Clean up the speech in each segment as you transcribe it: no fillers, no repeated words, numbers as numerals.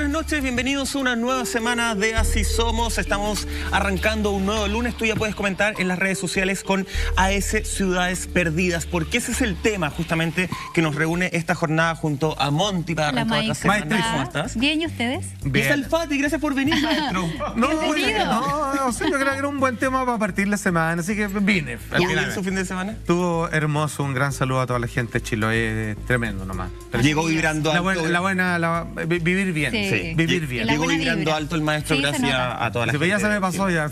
buenas noches, bienvenidos a una nueva semana de Así Somos. Estamos arrancando un nuevo lunes. Tú ya puedes comentar en las redes sociales con AS Ciudades Perdidas, porque ese es el tema justamente que nos reúne esta jornada junto a Monty para arrancar otra semana. Maestro, ¿Cómo estás? Bien, ¿y ustedes? Bien. Es Fati, gracias por venir, maestro. Sí, yo creo que era un buen tema para partir la semana, así que vine. ¿Tuvo bien su fin de semana? Estuvo hermoso, un gran saludo a toda la gente de Chiloé, tremendo nomás. Llegó vibrando alto. Vivir bien, Sí. vivir bien. Llegó vibrando alto el maestro, Sí, gracias a toda la gente. Ya se me pasó ya.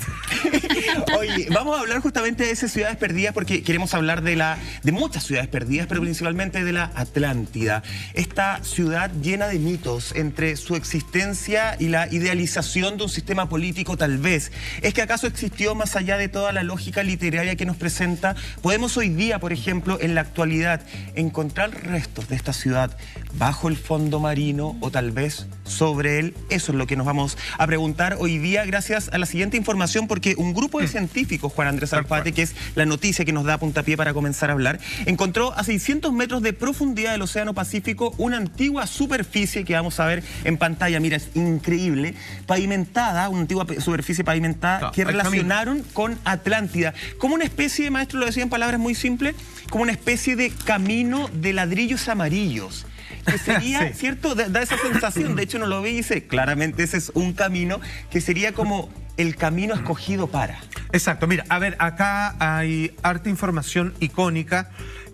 Oye, vamos a hablar justamente de esas ciudades perdidas porque queremos hablar de muchas ciudades perdidas, pero principalmente de la Atlántida. Esta ciudad llena de mitos entre su existencia y la idealización de un sistema político tal vez. ¿Es que acaso existió más allá de toda la lógica literaria que nos presenta? ¿Podemos hoy día, por ejemplo, en la actualidad, encontrar restos de esta ciudad bajo el fondo marino o tal vez sobre él? Eso es lo que nos vamos a preguntar hoy día gracias a la siguiente información, porque un grupo de científicos, Juan Andrés Alfate, que es la noticia que nos da puntapié para comenzar a hablar, encontró a 600 metros de profundidad del Océano Pacífico una antigua superficie que vamos a ver en pantalla. Mira, es increíble, pavimentada, una antigua superficie pavimentada que relacionaron con Atlántida, como una especie, maestro, lo decía en palabras muy simples, como una especie de camino de ladrillos amarillos. Que sería, sí, ¿cierto? Da esa sensación, de hecho no lo ve y dice, claramente ese es un camino que sería como el camino escogido para. Exacto, mira, a ver, acá hay harta información icónica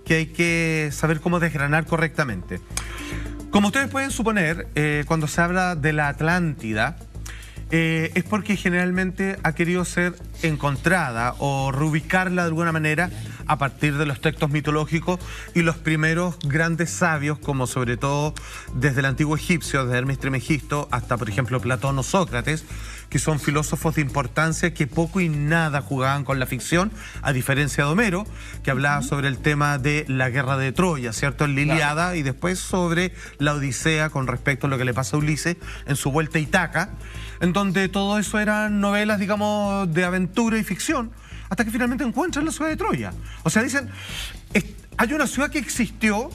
que hay que saber cómo desgranar correctamente. Como ustedes pueden suponer, cuando se habla de la Atlántida, es porque generalmente ha querido ser encontrada o reubicarla de alguna manera a partir de los textos mitológicos y los primeros grandes sabios, como sobre todo desde el antiguo egipcio, desde Hermes Trismegisto hasta, por ejemplo, Platón o Sócrates, que son filósofos de importancia que poco y nada jugaban con la ficción, a diferencia de Homero, que hablaba sobre el tema de la guerra de Troya, ¿cierto? En la Ilíada, y después sobre la Odisea con respecto a lo que le pasa a Ulises en su vuelta a Ítaca, en donde todo eso eran novelas, digamos, de aventura y ficción, hasta que finalmente encuentran la ciudad de Troya. O sea, dicen, hay una ciudad que existió,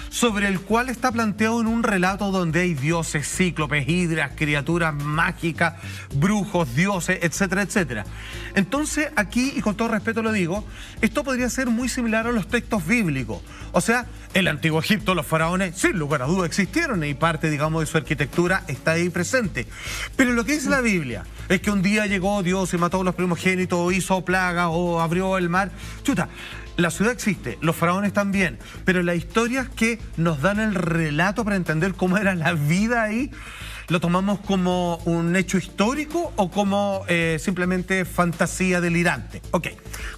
sobre el cual está planteado en un relato donde hay dioses, cíclopes, hidras, criaturas mágicas, brujos, dioses, etcétera, etcétera. Entonces, aquí, y con todo respeto lo digo, esto podría ser muy similar a los textos bíblicos. O sea, el antiguo Egipto, los faraones, sin lugar a duda existieron y parte, digamos, de su arquitectura está ahí presente. Pero lo que dice la Biblia es que un día llegó Dios y mató a los primogénitos, o hizo plagas, o abrió el mar. Chuta, la ciudad existe, los faraones también, pero las historias que nos dan el relato para entender cómo era la vida ahí, ¿lo tomamos como un hecho histórico o como simplemente fantasía delirante? Ok,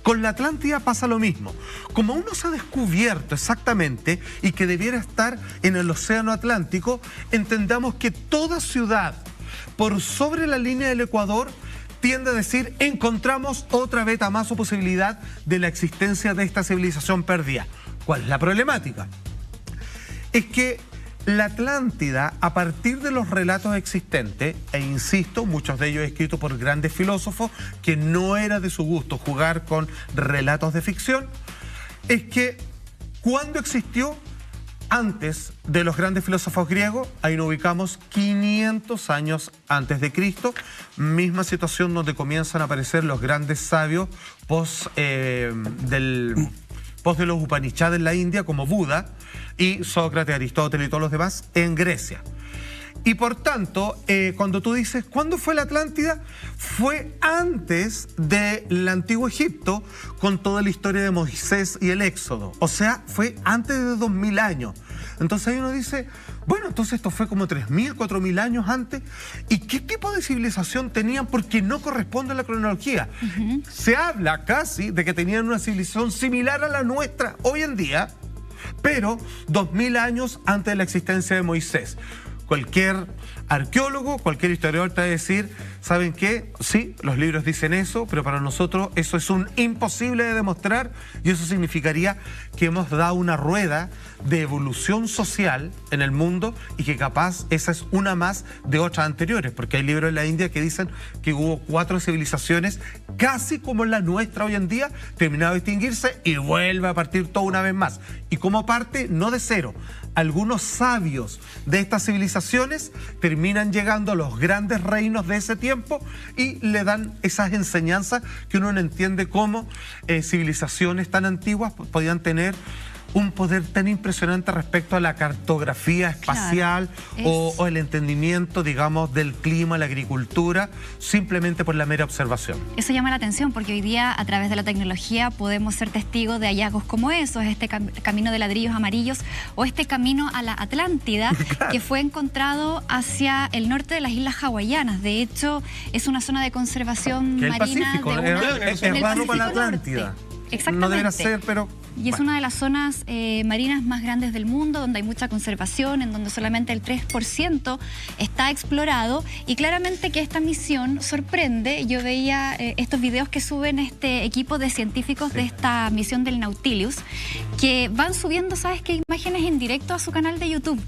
con la Atlántida pasa lo mismo. Como aún no se ha descubierto exactamente y que debiera estar en el océano Atlántico, entendamos que toda ciudad por sobre la línea del Ecuador tiende a decir, encontramos otra beta más o posibilidad de la existencia de esta civilización perdida. ¿Cuál es la problemática? Es que la Atlántida, a partir de los relatos existentes, e insisto, muchos de ellos escritos por grandes filósofos, que no era de su gusto jugar con relatos de ficción, es que cuando existió, antes de los grandes filósofos griegos, ahí nos ubicamos 500 años antes de Cristo, misma situación donde comienzan a aparecer los grandes sabios post de los Upanishads en la India, como Buda, y Sócrates, Aristóteles y todos los demás en Grecia. Y por tanto, cuando tú dices, ¿cuándo fue la Atlántida? Fue antes del antiguo Egipto, con toda la historia de Moisés y el Éxodo. O sea, fue antes de 2000 años. Entonces ahí uno dice, bueno, entonces esto fue como 3000, 4000 años antes. ¿Y qué tipo de civilización tenían? Porque no corresponde a la cronología. Se habla casi de que tenían una civilización similar a la nuestra hoy en día, pero 2000 años antes de la existencia de Moisés. Cualquier arqueólogo, cualquier historiador te va a decir, ¿saben qué? Sí, los libros dicen eso, pero para nosotros eso es un imposible de demostrar, y eso significaría que hemos dado una rueda de evolución social en el mundo y que capaz esa es una más de otras anteriores, porque hay libros en la India que dicen que hubo 4 civilizaciones casi como la nuestra hoy en día, terminado de extinguirse y vuelve a partir toda una vez más. Y como parte, no de cero, algunos sabios de estas civilizaciones terminan terminan llegando a los grandes reinos de ese tiempo y le dan esas enseñanzas que uno no entiende cómo civilizaciones tan antiguas podían tener un poder tan impresionante respecto a la cartografía espacial, claro, o el entendimiento, digamos, del clima, la agricultura, simplemente por la mera observación. Eso llama la atención porque hoy día, a través de la tecnología, podemos ser testigos de hallazgos como esos, este camino de ladrillos amarillos o este camino a la Atlántida, claro, que fue encontrado hacia el norte de las islas hawaianas. De hecho, es una zona de conservación marina Pacífico, de una, es raro para la Atlántida. Exactamente. No debería ser, pero... Y es una de las zonas marinas más grandes del mundo, donde hay mucha conservación, en donde solamente el 3% está explorado. Y claramente que esta misión sorprende. Yo veía estos videos que suben este equipo de científicos de esta misión del Nautilus, que van subiendo, ¿sabes qué? Imágenes en directo a su canal de YouTube.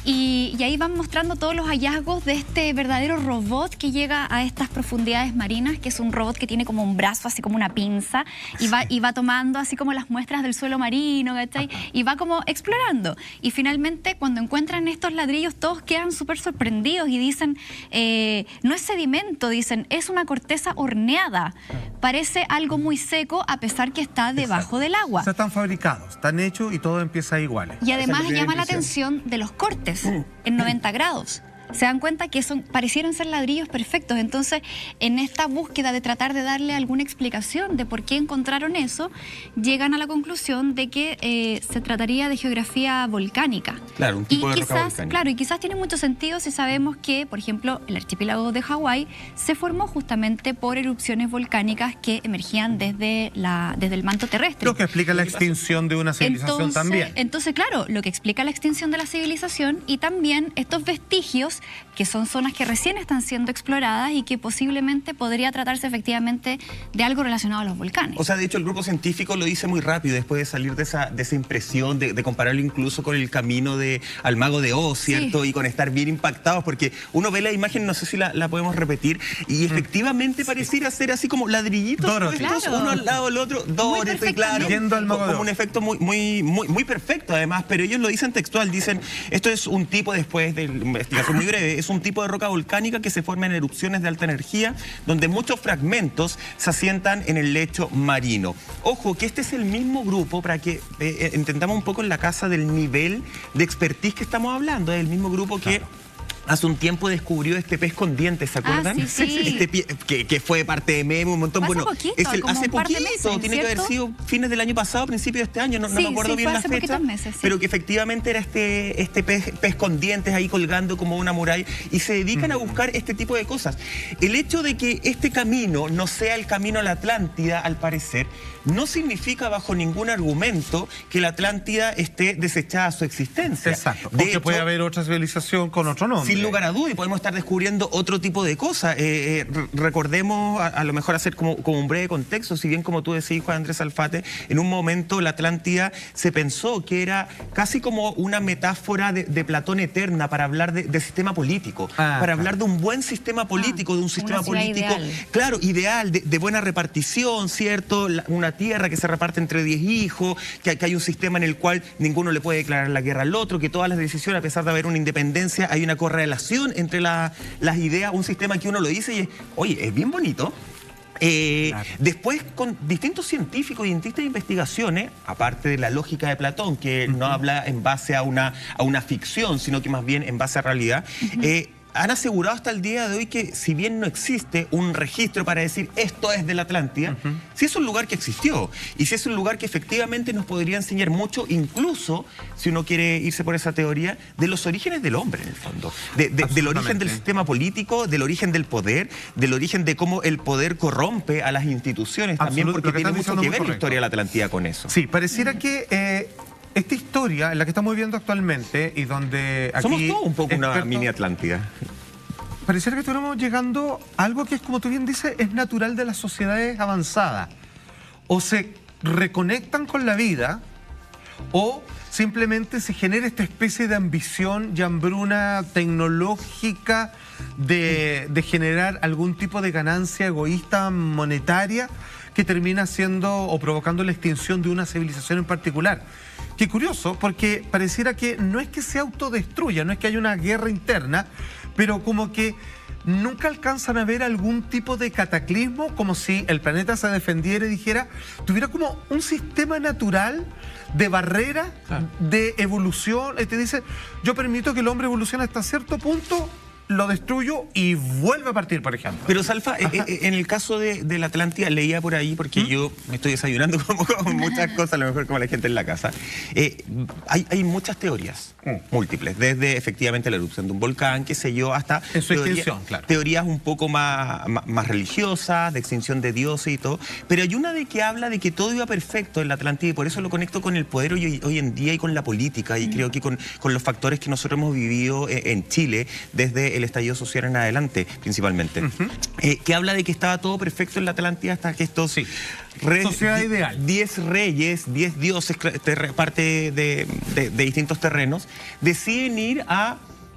Y ahí van mostrando todos los hallazgos de este verdadero robot que llega a estas profundidades marinas, que es un robot que tiene como un brazo, así como una pinza, y va tomando así como las muestras del suelo marino, ¿cachai? Y va como explorando. Y finalmente, cuando encuentran estos ladrillos, todos quedan súper sorprendidos y dicen, no es sedimento, dicen, es una corteza horneada. Parece algo muy seco, a pesar que está debajo del agua. O sea, están fabricados, están hechos y todo empieza igual. Y además llama la atención de los cortes en 90 grados. Se dan cuenta que parecieran ser ladrillos perfectos. Entonces, en esta búsqueda de tratar de darle alguna explicación de por qué encontraron eso, llegan a la conclusión de que se trataría de geografía volcánica. Claro, un tipo de roca volcánica. Claro, y quizás tiene mucho sentido si sabemos que, por ejemplo, el archipiélago de Hawái se formó justamente por erupciones volcánicas que emergían desde el manto terrestre. Lo que explica la extinción de una civilización también. Entonces, claro, lo que explica la extinción de la civilización y también estos vestigios que son zonas que recién están siendo exploradas y que posiblemente podría tratarse efectivamente de algo relacionado a los volcanes. O sea, de hecho, el grupo científico lo dice muy rápido después de salir de esa impresión, de compararlo incluso con el camino al Mago de Oz, ¿cierto? Sí. Y con estar bien impactados, porque uno ve la imagen, no sé si la podemos repetir, y efectivamente pareciera ser así como ladrillitos puestos, claro, uno al lado del otro, Dorothy, claro, como un efecto muy perfecto además, pero ellos lo dicen textual, dicen, esto es un tipo, después de investigación muy breve, es un tipo de roca volcánica que se forma en erupciones de alta energía, donde muchos fragmentos se asientan en el lecho marino. Ojo, que este es el mismo grupo, para que entendamos un poco en la casa del nivel de expertise que estamos hablando, es el mismo grupo que... hace un tiempo descubrió este pez con dientes, ¿se acuerdan? Sí. Que fue parte de Memo, un montón. Bueno, hace poquito, meses, tiene que haber sido fines del año pasado, principios de este año, no me acuerdo bien la fecha. Meses, pero que efectivamente era este pez con dientes ahí colgando como una muralla, y se dedican a buscar este tipo de cosas. El hecho de que este camino no sea el camino a la Atlántida, al parecer, no significa bajo ningún argumento que la Atlántida esté desechada su existencia. Exacto, porque puede haber otra civilización con otro nombre. Sin lugar a dudas, y podemos estar descubriendo otro tipo de cosas. Recordemos, a lo mejor hacer como un breve contexto, si bien como tú decís, Juan Andrés Alfate, en un momento la Atlántida se pensó que era casi como una metáfora de Platón eterna para hablar de sistema político, para hablar de un buen sistema político, de un sistema político, claro, ideal, de buena repartición, ¿cierto? Una tierra que se reparte entre 10 hijos, que hay un sistema en el cual ninguno le puede declarar la guerra al otro, que todas las decisiones, a pesar de haber una independencia, hay una correlación entre las ideas, un sistema que uno lo dice y es, oye, es bien bonito. Después, con distintos científicos y distintas investigaciones, aparte de la lógica de Platón, que no habla en base a una ficción, sino que más bien en base a realidad, han asegurado hasta el día de hoy que, si bien no existe un registro para decir esto es de la Atlántida, sí es un lugar que existió, y sí es un lugar que efectivamente nos podría enseñar mucho, incluso, si uno quiere irse por esa teoría, de los orígenes del hombre, en el fondo, del origen del sistema político, del origen del poder, del origen de cómo el poder corrompe a las instituciones también, porque tiene mucho que ver la historia de la Atlántida con eso. Sí, pareciera que... esta historia, en la que estamos viviendo actualmente y donde aquí... Somos todos un poco una mini Atlántida. Pareciera que estamos llegando a algo que es, como tú bien dices, es natural de las sociedades avanzadas. O se reconectan con la vida, o simplemente se genera esta especie de ambición y hambruna tecnológica de generar algún tipo de ganancia egoísta monetaria que termina siendo o provocando la extinción de una civilización en particular. Qué curioso, porque pareciera que no es que se autodestruya, no es que haya una guerra interna, pero como que nunca alcanzan a ver algún tipo de cataclismo, como si el planeta se defendiera y dijera, tuviera como un sistema natural de barrera, de evolución, y te dice, yo permito que el hombre evolucione hasta cierto punto, lo destruyo y vuelve a partir, por ejemplo. Pero Salfa, en el caso de la Atlántida, leía por ahí, porque yo me estoy desayunando como muchas cosas, a lo mejor como la gente en la casa. Hay muchas teorías, múltiples, desde efectivamente la erupción de un volcán, qué sé yo, hasta en su extinción, claro. Teorías un poco más religiosas, de extinción de dioses y todo. Pero hay una de que habla de que todo iba perfecto en la Atlántida y por eso lo conecto con el poder hoy en día y con la política y creo que con los factores que nosotros hemos vivido en Chile desde el estallido social en adelante, principalmente. Que habla de que estaba todo perfecto en la Atlántida hasta que estos... Sí. Sociedad ideal. 10 reyes, 10 dioses, parte de distintos terrenos, deciden ir a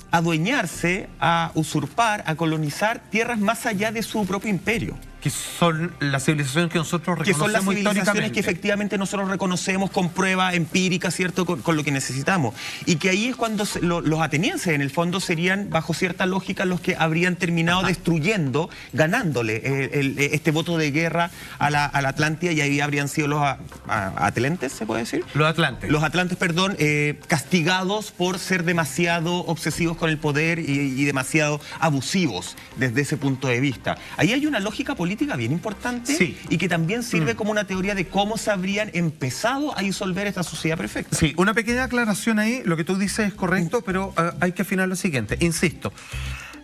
adueñarse, a usurpar, a colonizar tierras más allá de su propio imperio. Que son las civilizaciones que nosotros reconocemos. Que son las civilizaciones históricamente, que efectivamente nosotros reconocemos con prueba empírica, ¿cierto? Con lo que necesitamos. Y que ahí es cuando los atenienses, en el fondo, serían, bajo cierta lógica, los que habrían terminado destruyendo, ganándole este voto de guerra a la Atlántida, y ahí habrían sido los atlantes, ¿se puede decir? Los atlantes. Los atlantes, perdón, castigados por ser demasiado obsesivos con el poder y demasiado abusivos desde ese punto de vista. Ahí hay una lógica política bien importante, sí, y que también sirve como una teoría de cómo se habrían empezado a disolver esta sociedad perfecta. Sí, una pequeña aclaración ahí, lo que tú dices es correcto, pero hay que afinar lo siguiente. Insisto,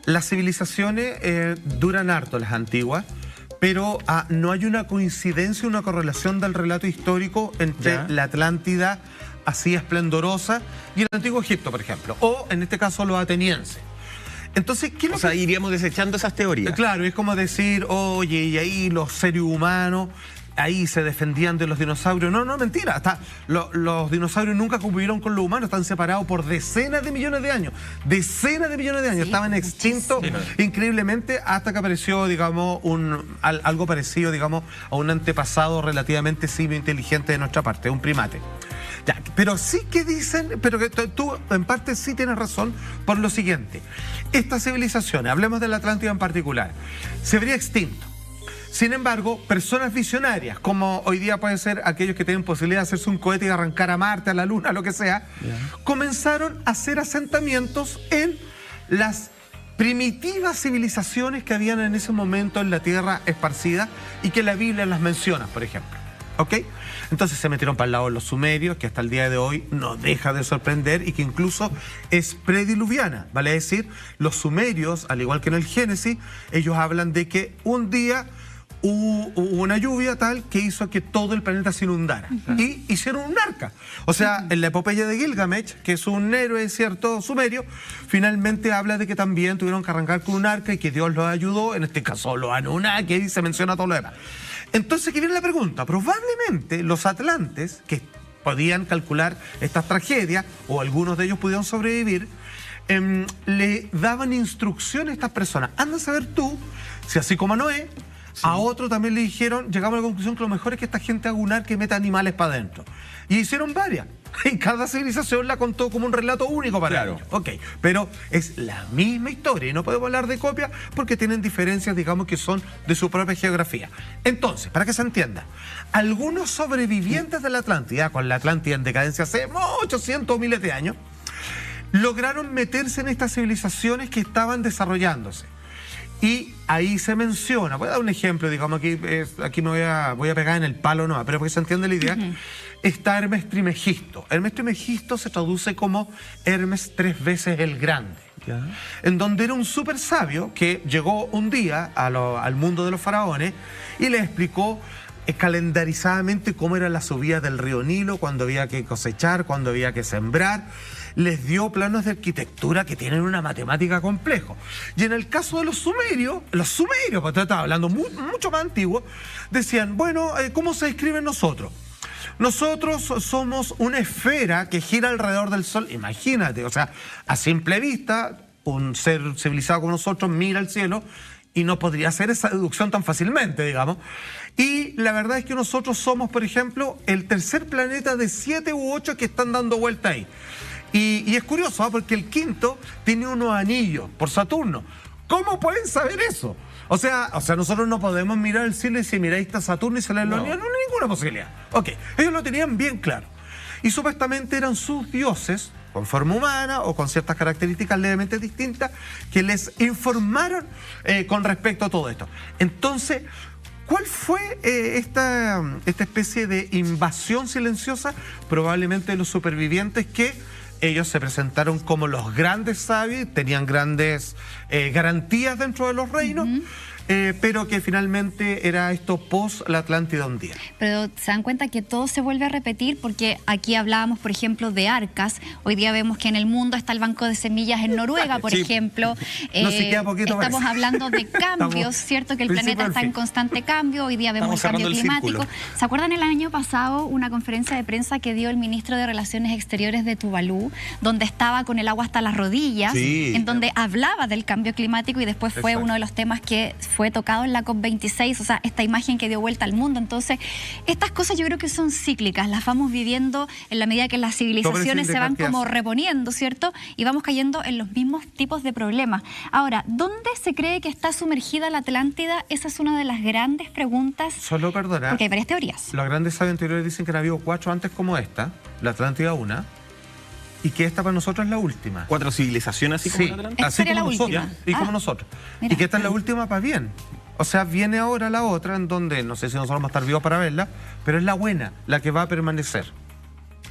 las civilizaciones duran harto, las antiguas, pero no hay una coincidencia, una correlación del relato histórico entre la Atlántida así esplendorosa y el antiguo Egipto, por ejemplo, o en este caso los atenienses. Entonces, ¿qué o sea, iríamos desechando esas teorías. Claro, es como decir, oye, y ahí los seres humanos, ahí se defendían de los dinosaurios. No, mentira. Hasta los dinosaurios nunca convivieron con los humanos, están separados por decenas de millones de años. Decenas de millones de años. Sí, estaban extintos increíblemente hasta que apareció, digamos, algo parecido, digamos, a un antepasado relativamente simio inteligente de nuestra parte, un primate. Ya, pero sí que dicen, pero que tú en parte sí tienes razón por lo siguiente. Estas civilizaciones, hablemos de la Atlántida en particular, se habría extinto. Sin embargo, personas visionarias, como hoy día pueden ser aquellos que tienen posibilidad de hacerse un cohete y arrancar a Marte, a la Luna, lo que sea, comenzaron a hacer asentamientos en las primitivas civilizaciones que habían en ese momento en la Tierra esparcida y que la Biblia las menciona, por ejemplo. ¿Ok? Entonces se metieron para el lado de los sumerios, que hasta el día de hoy no deja de sorprender y que incluso es prediluviana. Vale decir, los sumerios, al igual que en el Génesis, ellos hablan de que un día hubo una lluvia tal que hizo que todo el planeta se inundara. Y hicieron un arca. O sea, en la epopeya de Gilgamesh, que es un héroe, cierto, sumerio, finalmente habla de que también tuvieron que arrancar con un arca y que Dios los ayudó, en este caso los Anunnaki, y se menciona todo lo demás. Entonces, aquí viene la pregunta. Probablemente los atlantes, que podían calcular estas tragedias, o algunos de ellos pudieron sobrevivir, le daban instrucciones a estas personas. Anda a saber tú si así como a Noé, a otro también le dijeron, llegamos a la conclusión que lo mejor es que esta gente haga un arca que meta animales para adentro. Y hicieron varias. Y cada civilización la contó como un relato único para ellos. Ok, pero es la misma historia y no podemos hablar de copias porque tienen diferencias, digamos, que son de su propia geografía. Entonces, para que se entienda, algunos sobrevivientes de la Atlántida, con la Atlántida en decadencia hace muchos cientos miles de años, lograron meterse en estas civilizaciones que estaban desarrollándose. Y ahí se menciona, voy a dar un ejemplo, digamos, aquí me voy a pegar en el palo, no, pero porque se entiende la idea. Está Hermes Trismegisto. Hermes Trismegisto se traduce como Hermes 3 veces el Grande. En donde era un súper sabio que llegó un día al mundo de los faraones y les explicó calendarizadamente cómo era la subida del río Nilo, cuando había que cosechar, cuando había que sembrar. Les dio planos de arquitectura que tienen una matemática compleja. Y en el caso de los sumerios, porque estaba hablando mucho más antiguo, decían, bueno, ¿cómo se describen nosotros? Nosotros somos una esfera que gira alrededor del Sol. Imagínate, o sea, a simple vista, un ser civilizado como nosotros mira al cielo y no podría hacer esa deducción tan fácilmente, digamos. Y la verdad es que nosotros somos, por ejemplo, el tercer planeta de 7 u 8 que están dando vuelta ahí. Y es curioso, ¿ah? Porque el quinto tiene unos anillos por Saturno. ¿Cómo pueden saber eso? O sea, nosotros no podemos mirar el cielo y si miráis está Saturno y se leen los anillos, no hay ninguna posibilidad. Ok, ellos lo tenían bien claro. Y supuestamente eran sus dioses, con forma humana o con ciertas características levemente distintas, que les informaron con respecto a todo esto. Entonces, ¿cuál fue esta especie de invasión silenciosa? Probablemente de los supervivientes que ellos se presentaron como los grandes sabios, tenían grandes garantías dentro de los reinos, pero que finalmente era esto post la Atlántida un día. Pero se dan cuenta que todo se vuelve a repetir porque aquí hablábamos, por ejemplo, de arcas. Hoy día vemos que en el mundo está el Banco de Semillas en Noruega, por ejemplo. No, sí queda poquito, estamos hablando de cambios, ¿cierto? Que el planeta está en constante cambio. Hoy día vemos el cambio climático. ¿Se acuerdan el año pasado una conferencia de prensa que dio el ministro de Relaciones Exteriores de Tuvalu, donde estaba con el agua hasta las rodillas, en donde hablaba del cambio climático y después fue uno de los temas que fue tocado en la COP26, o sea, esta imagen que dio vuelta al mundo? Entonces, estas cosas yo creo que son cíclicas, las vamos viviendo en la medida que las civilizaciones se van como reponiendo, ¿cierto? Y vamos cayendo en los mismos tipos de problemas. Ahora, ¿dónde se cree que está sumergida la Atlántida? Esa es una de las grandes preguntas. Solo perdona. Porque hay varias teorías. Los grandes sabios anteriores dicen que han habido 4 antes como esta, la Atlántida 1, y que esta para nosotros es la última. 4 civilizaciones así como la Atlántida. Así como nosotros. Y como nosotros. Mira. Y que esta es la última para bien. O sea, viene ahora la otra en donde, no sé si nosotros vamos a estar vivos para verla, pero es la buena, la que va a permanecer.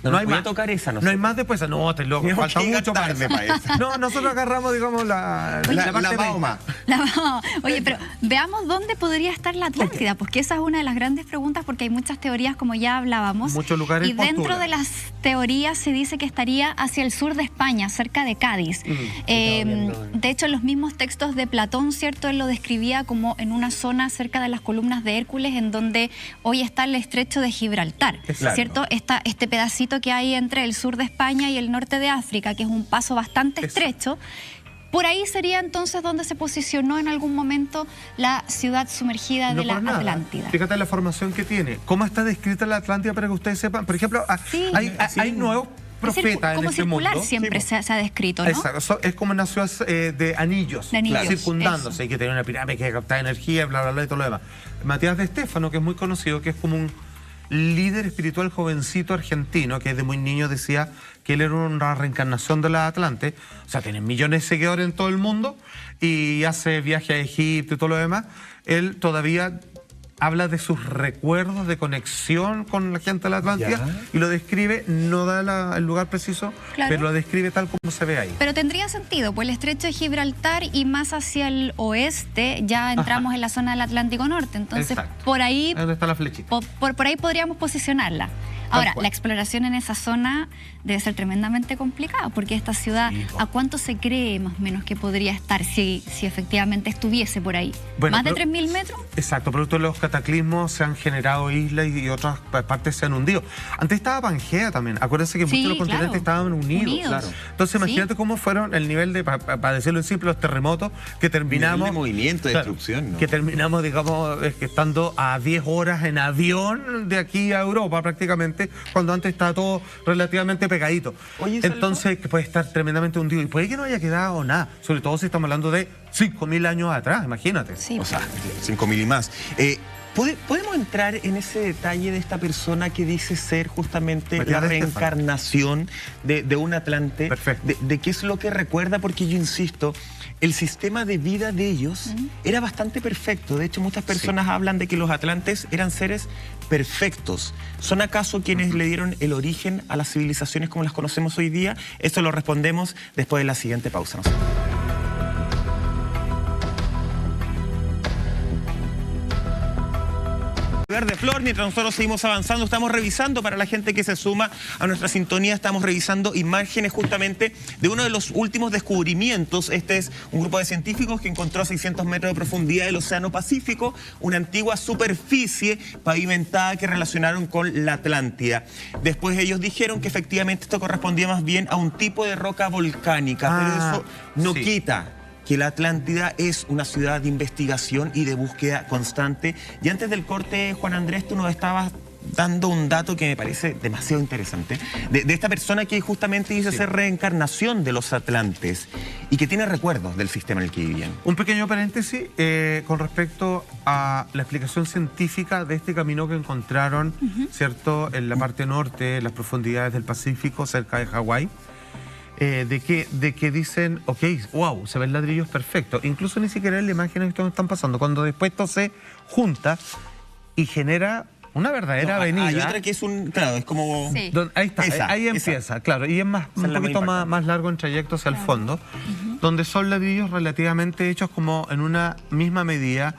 No hay más. Tocar esa, no hay más después. No, te loco, falta mucho para eso. No, nosotros agarramos, digamos, la Mahoma. Oye, pero veamos dónde podría estar la Atlántida, porque esa es una de las grandes preguntas, porque hay muchas teorías, como ya hablábamos. Muchos lugares y dentro de las teorías se dice que estaría hacia el sur de España, cerca de Cádiz. De hecho, en los mismos textos de Platón, ¿cierto? Él lo describía como en una zona cerca de las columnas de Hércules, en donde hoy está el estrecho de Gibraltar, ¿cierto? Este pedacito que hay entre el sur de España y el norte de África, que es un paso bastante estrecho. Por ahí sería entonces donde se posicionó en algún momento la ciudad sumergida de la Atlántida. Fíjate la formación que tiene. ¿Cómo está descrita la Atlántida para que ustedes sepan? Por ejemplo, hay nuevos profetas en este mundo. Como circular siempre se ha descrito, ¿no? Exacto. Es como una ciudad de anillos, circundándose, y que tiene una pirámide que capta energía, bla, bla, bla, y todo lo demás. Matías de Estéfano, que es muy conocido, que es como un líder espiritual jovencito argentino, que desde muy niño decía que él era una reencarnación de la Atlante. O sea, tiene millones de seguidores en todo el mundo y hace viajes a Egipto y todo lo demás. Él todavía habla de sus recuerdos de conexión con la gente de la Atlántida y lo describe, no da el lugar preciso, pero lo describe tal como se ve ahí. Pero tendría sentido, pues el estrecho de Gibraltar y más hacia el oeste ya entramos en la zona del Atlántico Norte, entonces por ahí... ¿Dónde está la flechita? Por ahí podríamos posicionarla. Ahora, la exploración en esa zona debe ser tremendamente complicada, porque esta ciudad, ¿a cuánto se cree más o menos que podría estar si efectivamente estuviese por ahí? Bueno, ¿Más de 3.000 metros? Exacto, producto de los cataclismos se han generado islas y otras partes se han hundido. Antes estaba Pangea también, acuérdense que muchos de los continentes estaban unidos. Entonces imagínate cómo fueron el nivel de, para decirlo en simple, los terremotos que terminamos... de movimiento, de destrucción, ¿no? Que terminamos, digamos, estando a 10 horas en avión de aquí a Europa prácticamente, cuando antes estaba todo relativamente pegadito. Oye, entonces que puede estar tremendamente hundido y puede que no haya quedado nada, sobre todo si estamos hablando de 5.000 años atrás, imagínate. Sí. O sea, 5.000 y más. ¿Podemos entrar en ese detalle de esta persona que dice ser justamente la reencarnación de un Atlante? Perfecto. De qué es lo que recuerda, porque yo insisto, el sistema de vida de ellos era bastante perfecto. De hecho, muchas personas hablan de que los atlantes eran seres perfectos. ¿Son acaso quienes le dieron el origen a las civilizaciones como las conocemos hoy día? Esto lo respondemos después de la siguiente pausa. De Flor, mientras nosotros seguimos avanzando, estamos revisando, para la gente que se suma a nuestra sintonía, estamos revisando imágenes justamente de uno de los últimos descubrimientos. Este es un grupo de científicos que encontró a 600 metros de profundidad del Océano Pacífico una antigua superficie pavimentada que relacionaron con la Atlántida. Después ellos dijeron que efectivamente esto correspondía más bien a un tipo de roca volcánica, pero eso no quita que la Atlántida es una ciudad de investigación y de búsqueda constante. Y antes del corte, Juan Andrés, tú nos estabas dando un dato que me parece demasiado interesante, de esta persona que justamente dice ser reencarnación de los atlantes y que tiene recuerdos del sistema en el que vivían. Un pequeño paréntesis con respecto a la explicación científica de este camino que encontraron, ¿cierto?, en la parte norte, en las profundidades del Pacífico, cerca de Hawái. De que dicen, ok, wow, se ven ladrillos perfectos. Incluso ni siquiera en la imagen esto no están pasando. Cuando después esto se junta y genera una verdadera avenida. Hay otra que es claro, es como... Sí. Ahí está, ahí empieza, claro. Y es más, un poquito más largo en trayecto hacia el fondo, donde son ladrillos relativamente hechos como en una misma medida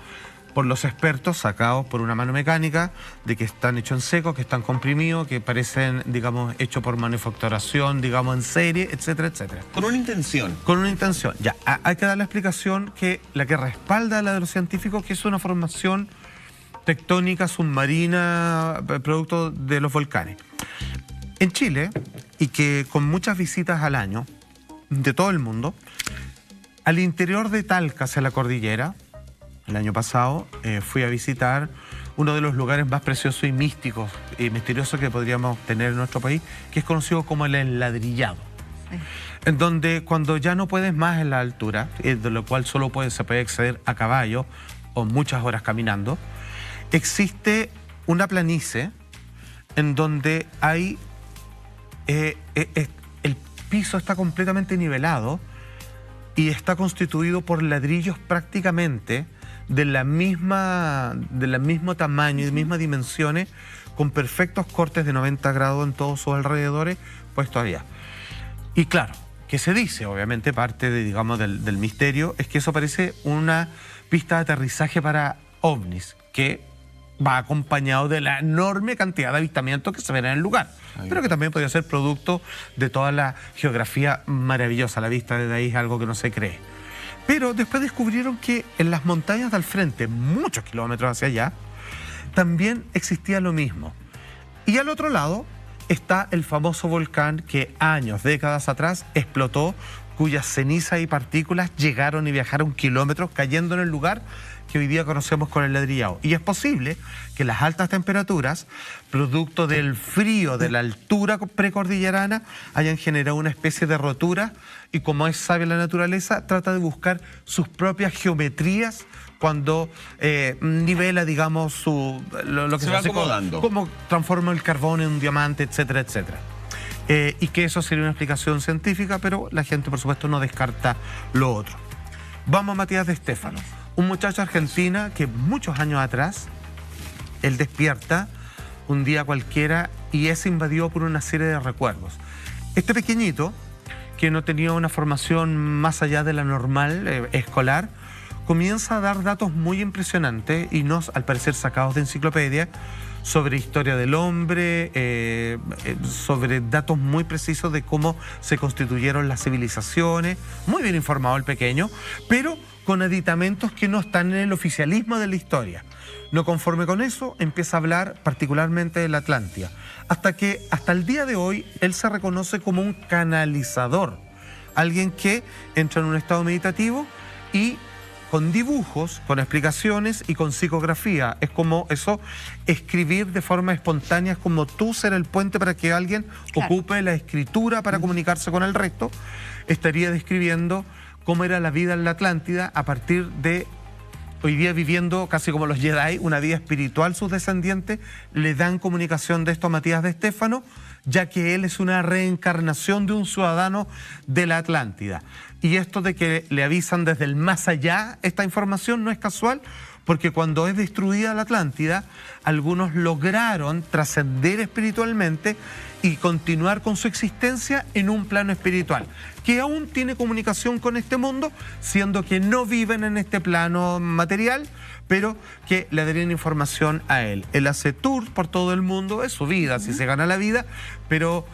por los expertos, sacados por una mano mecánica, de que están hechos en seco, que están comprimidos, que parecen, digamos, hechos por manufacturación, digamos, en serie, etcétera, etcétera. Con una intención. Con una intención. Ya, hay que dar la explicación que la que respalda la de los científicos, que es una formación tectónica submarina, producto de los volcanes. En Chile, y que con muchas visitas al año, de todo el mundo, al interior de Talca, hacia la cordillera, el año pasado fui a visitar uno de los lugares más preciosos y místicos y misteriosos que podríamos tener en nuestro país, que es conocido como el Enladrillado. Sí. En donde cuando ya no puedes más en la altura, de lo cual solo se puede acceder a caballo o muchas horas caminando, existe una planicie en donde hay el piso está completamente nivelado y está constituido por ladrillos prácticamente del mismo tamaño y de mismas dimensiones, con perfectos cortes de 90 grados en todos sus alrededores, puestos allá. Y claro, que se dice, obviamente, parte de, digamos, del misterio, es que eso parece una pista de aterrizaje para ovnis, que va acompañado de la enorme cantidad de avistamientos que se ven en el lugar, pero que también podría ser producto de toda la geografía maravillosa. La vista desde ahí es algo que no se cree. Pero después descubrieron que en las montañas del frente, muchos kilómetros hacia allá, también existía lo mismo. Y al otro lado está el famoso volcán que años, décadas atrás, explotó, cuyas cenizas y partículas llegaron y viajaron kilómetros cayendo en el lugar que hoy día conocemos con el Enladrillado. Y es posible que las altas temperaturas, producto del frío de la altura precordillerana, hayan generado una especie de rotura, y como es sabia la naturaleza, trata de buscar sus propias geometrías cuando nivela, digamos, lo que se hace acomodando. Cómo transforma el carbón en un diamante, etcétera, etcétera. Y que eso sería una explicación científica, pero la gente, por supuesto, no descarta lo otro. Vamos a Matías de Stefano, un muchacho argentino que muchos años atrás, él despierta un día cualquiera y es invadido por una serie de recuerdos. Este pequeñito, que no tenía una formación más allá de la normal escolar, comienza a dar datos muy impresionantes y no, al parecer, sacados de enciclopedia, sobre historia del hombre, sobre datos muy precisos de cómo se constituyeron las civilizaciones. Muy bien informado el pequeño, pero con aditamentos que no están en el oficialismo de la historia. No conforme con eso, empieza a hablar particularmente de la Atlántida, hasta el día de hoy él se reconoce como un canalizador, alguien que entra en un estado meditativo y con dibujos, con explicaciones y con psicografía. Es como eso, escribir de forma espontánea, es como tú ser el puente para que alguien ocupe la escritura para comunicarse con el resto. Estaría describiendo cómo era la vida en la Atlántida a partir de hoy día, viviendo casi como los Jedi, una vida espiritual. Sus descendientes le dan comunicación de esto a Matías de Stefano, ya que él es una reencarnación de un ciudadano de la Atlántida. Y esto de que le avisan desde el más allá, esta información no es casual, porque cuando es destruida la Atlántida, algunos lograron trascender espiritualmente y continuar con su existencia en un plano espiritual, que aún tiene comunicación con este mundo, siendo que no viven en este plano material, pero que le darían información a él. Él hace tours por todo el mundo, es su vida, si se gana la vida, pero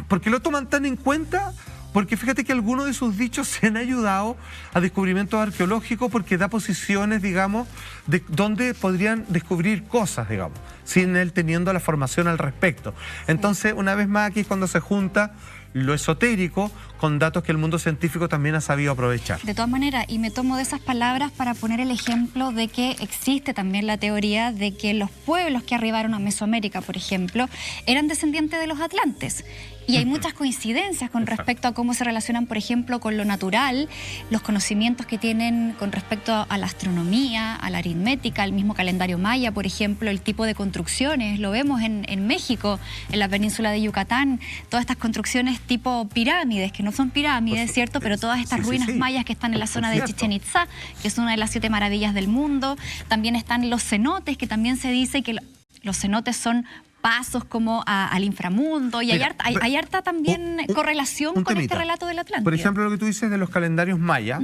¿por qué lo toman tan en cuenta? Porque fíjate que algunos de sus dichos se han ayudado a descubrimientos arqueológicos, porque da posiciones, digamos, de donde podrían descubrir cosas, digamos, sin él teniendo la formación al respecto. Entonces, una vez más, aquí es cuando se junta lo esotérico con datos que el mundo científico también ha sabido aprovechar. De todas maneras, y me tomo de esas palabras para poner el ejemplo de que existe también la teoría de que los pueblos que arribaron a Mesoamérica, por ejemplo, eran descendientes de los atlantes. Y hay muchas coincidencias con respecto a cómo se relacionan, por ejemplo, con lo natural, los conocimientos que tienen con respecto a la astronomía, a la aritmética, al mismo calendario maya, por ejemplo, el tipo de construcciones. Lo vemos en México, en la península de Yucatán, todas estas construcciones tipo pirámides, que no son pirámides, ¿cierto? Pero todas estas ruinas mayas que están en la zona de Chichén Itzá, que es una de las 7 maravillas del mundo. También están los cenotes, que también se dice que los cenotes son pasos como al inframundo, y Mira, hay harta también correlación con temita. este relato del Atlántida. Por ejemplo, lo que tú dices de los calendarios mayas,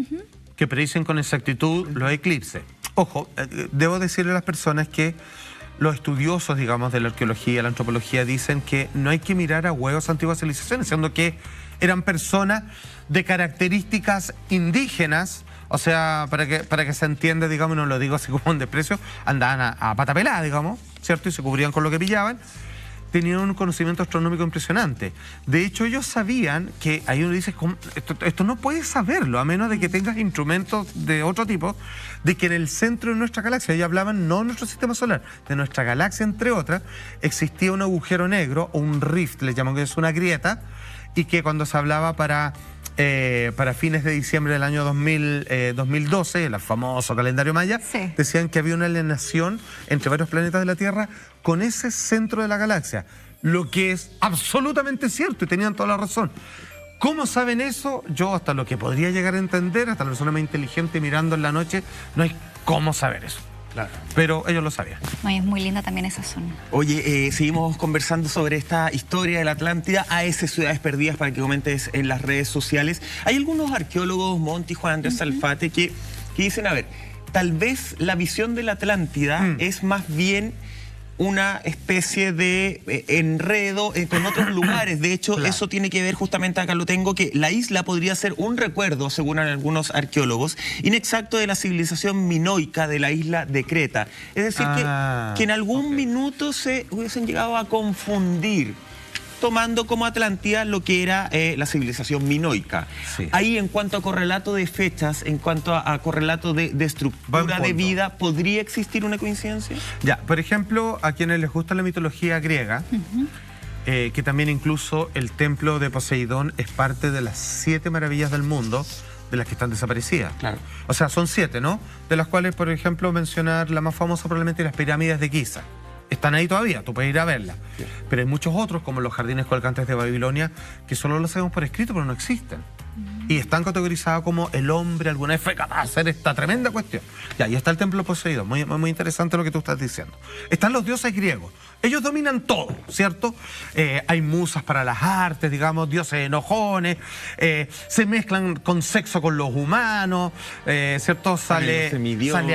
que predicen con exactitud los eclipses. Ojo, debo decirle a las personas que los estudiosos, digamos, de la arqueología, la antropología, dicen que no hay que mirar a huevos antiguas civilizaciones, siendo que eran personas de características indígenas. O sea, para que se entienda, digamos, no lo digo así como en desprecio, andaban a pata pelada, digamos, ¿cierto? Y se cubrían con lo que pillaban. Tenían un conocimiento astronómico impresionante. De hecho, ellos sabían que, ahí uno dice, esto no puedes saberlo, a menos de que tengas instrumentos de otro tipo, de que en el centro de nuestra galaxia, ellos hablaban no de nuestro sistema solar, de nuestra galaxia, entre otras, existía un agujero negro, o un rift, le llaman, que es una grieta, y que cuando se hablaba para fines de diciembre del año 2012, el famoso calendario maya, sí, decían que había una alineación entre varios planetas de la Tierra con ese centro de la galaxia, lo que es absolutamente cierto y tenían toda la razón. ¿Cómo saben eso? Yo hasta lo que podría llegar a entender, hasta la persona más inteligente mirando en la noche, no hay cómo saber eso. Claro. Pero ellos lo sabían. No, y es muy linda también esa zona. Oye, seguimos conversando sobre esta historia de la Atlántida, AS Ciudades Perdidas, para que comentes en las redes sociales. Hay algunos arqueólogos, Monti, Juan Andrés Salfate, que dicen, a ver, tal vez la visión de la Atlántida es más bien una especie de enredo con otros lugares. De hecho, eso tiene que ver, justamente acá lo tengo, que la isla podría ser un recuerdo, según algunos arqueólogos, inexacto de la civilización minoica de la isla de Creta. Es decir, que en algún minuto se hubiesen llegado a confundir, tomando como Atlántida lo que era la civilización minoica. Sí. Ahí, en cuanto a correlato de fechas, en cuanto a correlato de estructura de vida, ¿podría existir una coincidencia? Ya, por ejemplo, a quienes les gusta la mitología griega, que también incluso el templo de Poseidón es parte de las 7 maravillas del mundo, de las que están desaparecidas. Claro. O sea, son 7, ¿no? De las cuales, por ejemplo, mencionar la más famosa probablemente, las pirámides de Giza. Están ahí todavía, tú puedes ir a verlas. Sí. Pero hay muchos otros, como los jardines colgantes de Babilonia, que solo los sabemos por escrito, pero no existen. Y están categorizados como el hombre alguna vez fue capaz de hacer esta tremenda cuestión. Ya, y está el templo Poseidón, muy interesante lo que tú estás diciendo. Están los dioses griegos. Ellos dominan todo, ¿cierto? Hay musas para las artes, digamos, dioses enojones, se mezclan con sexo con los humanos, ¿cierto? Sale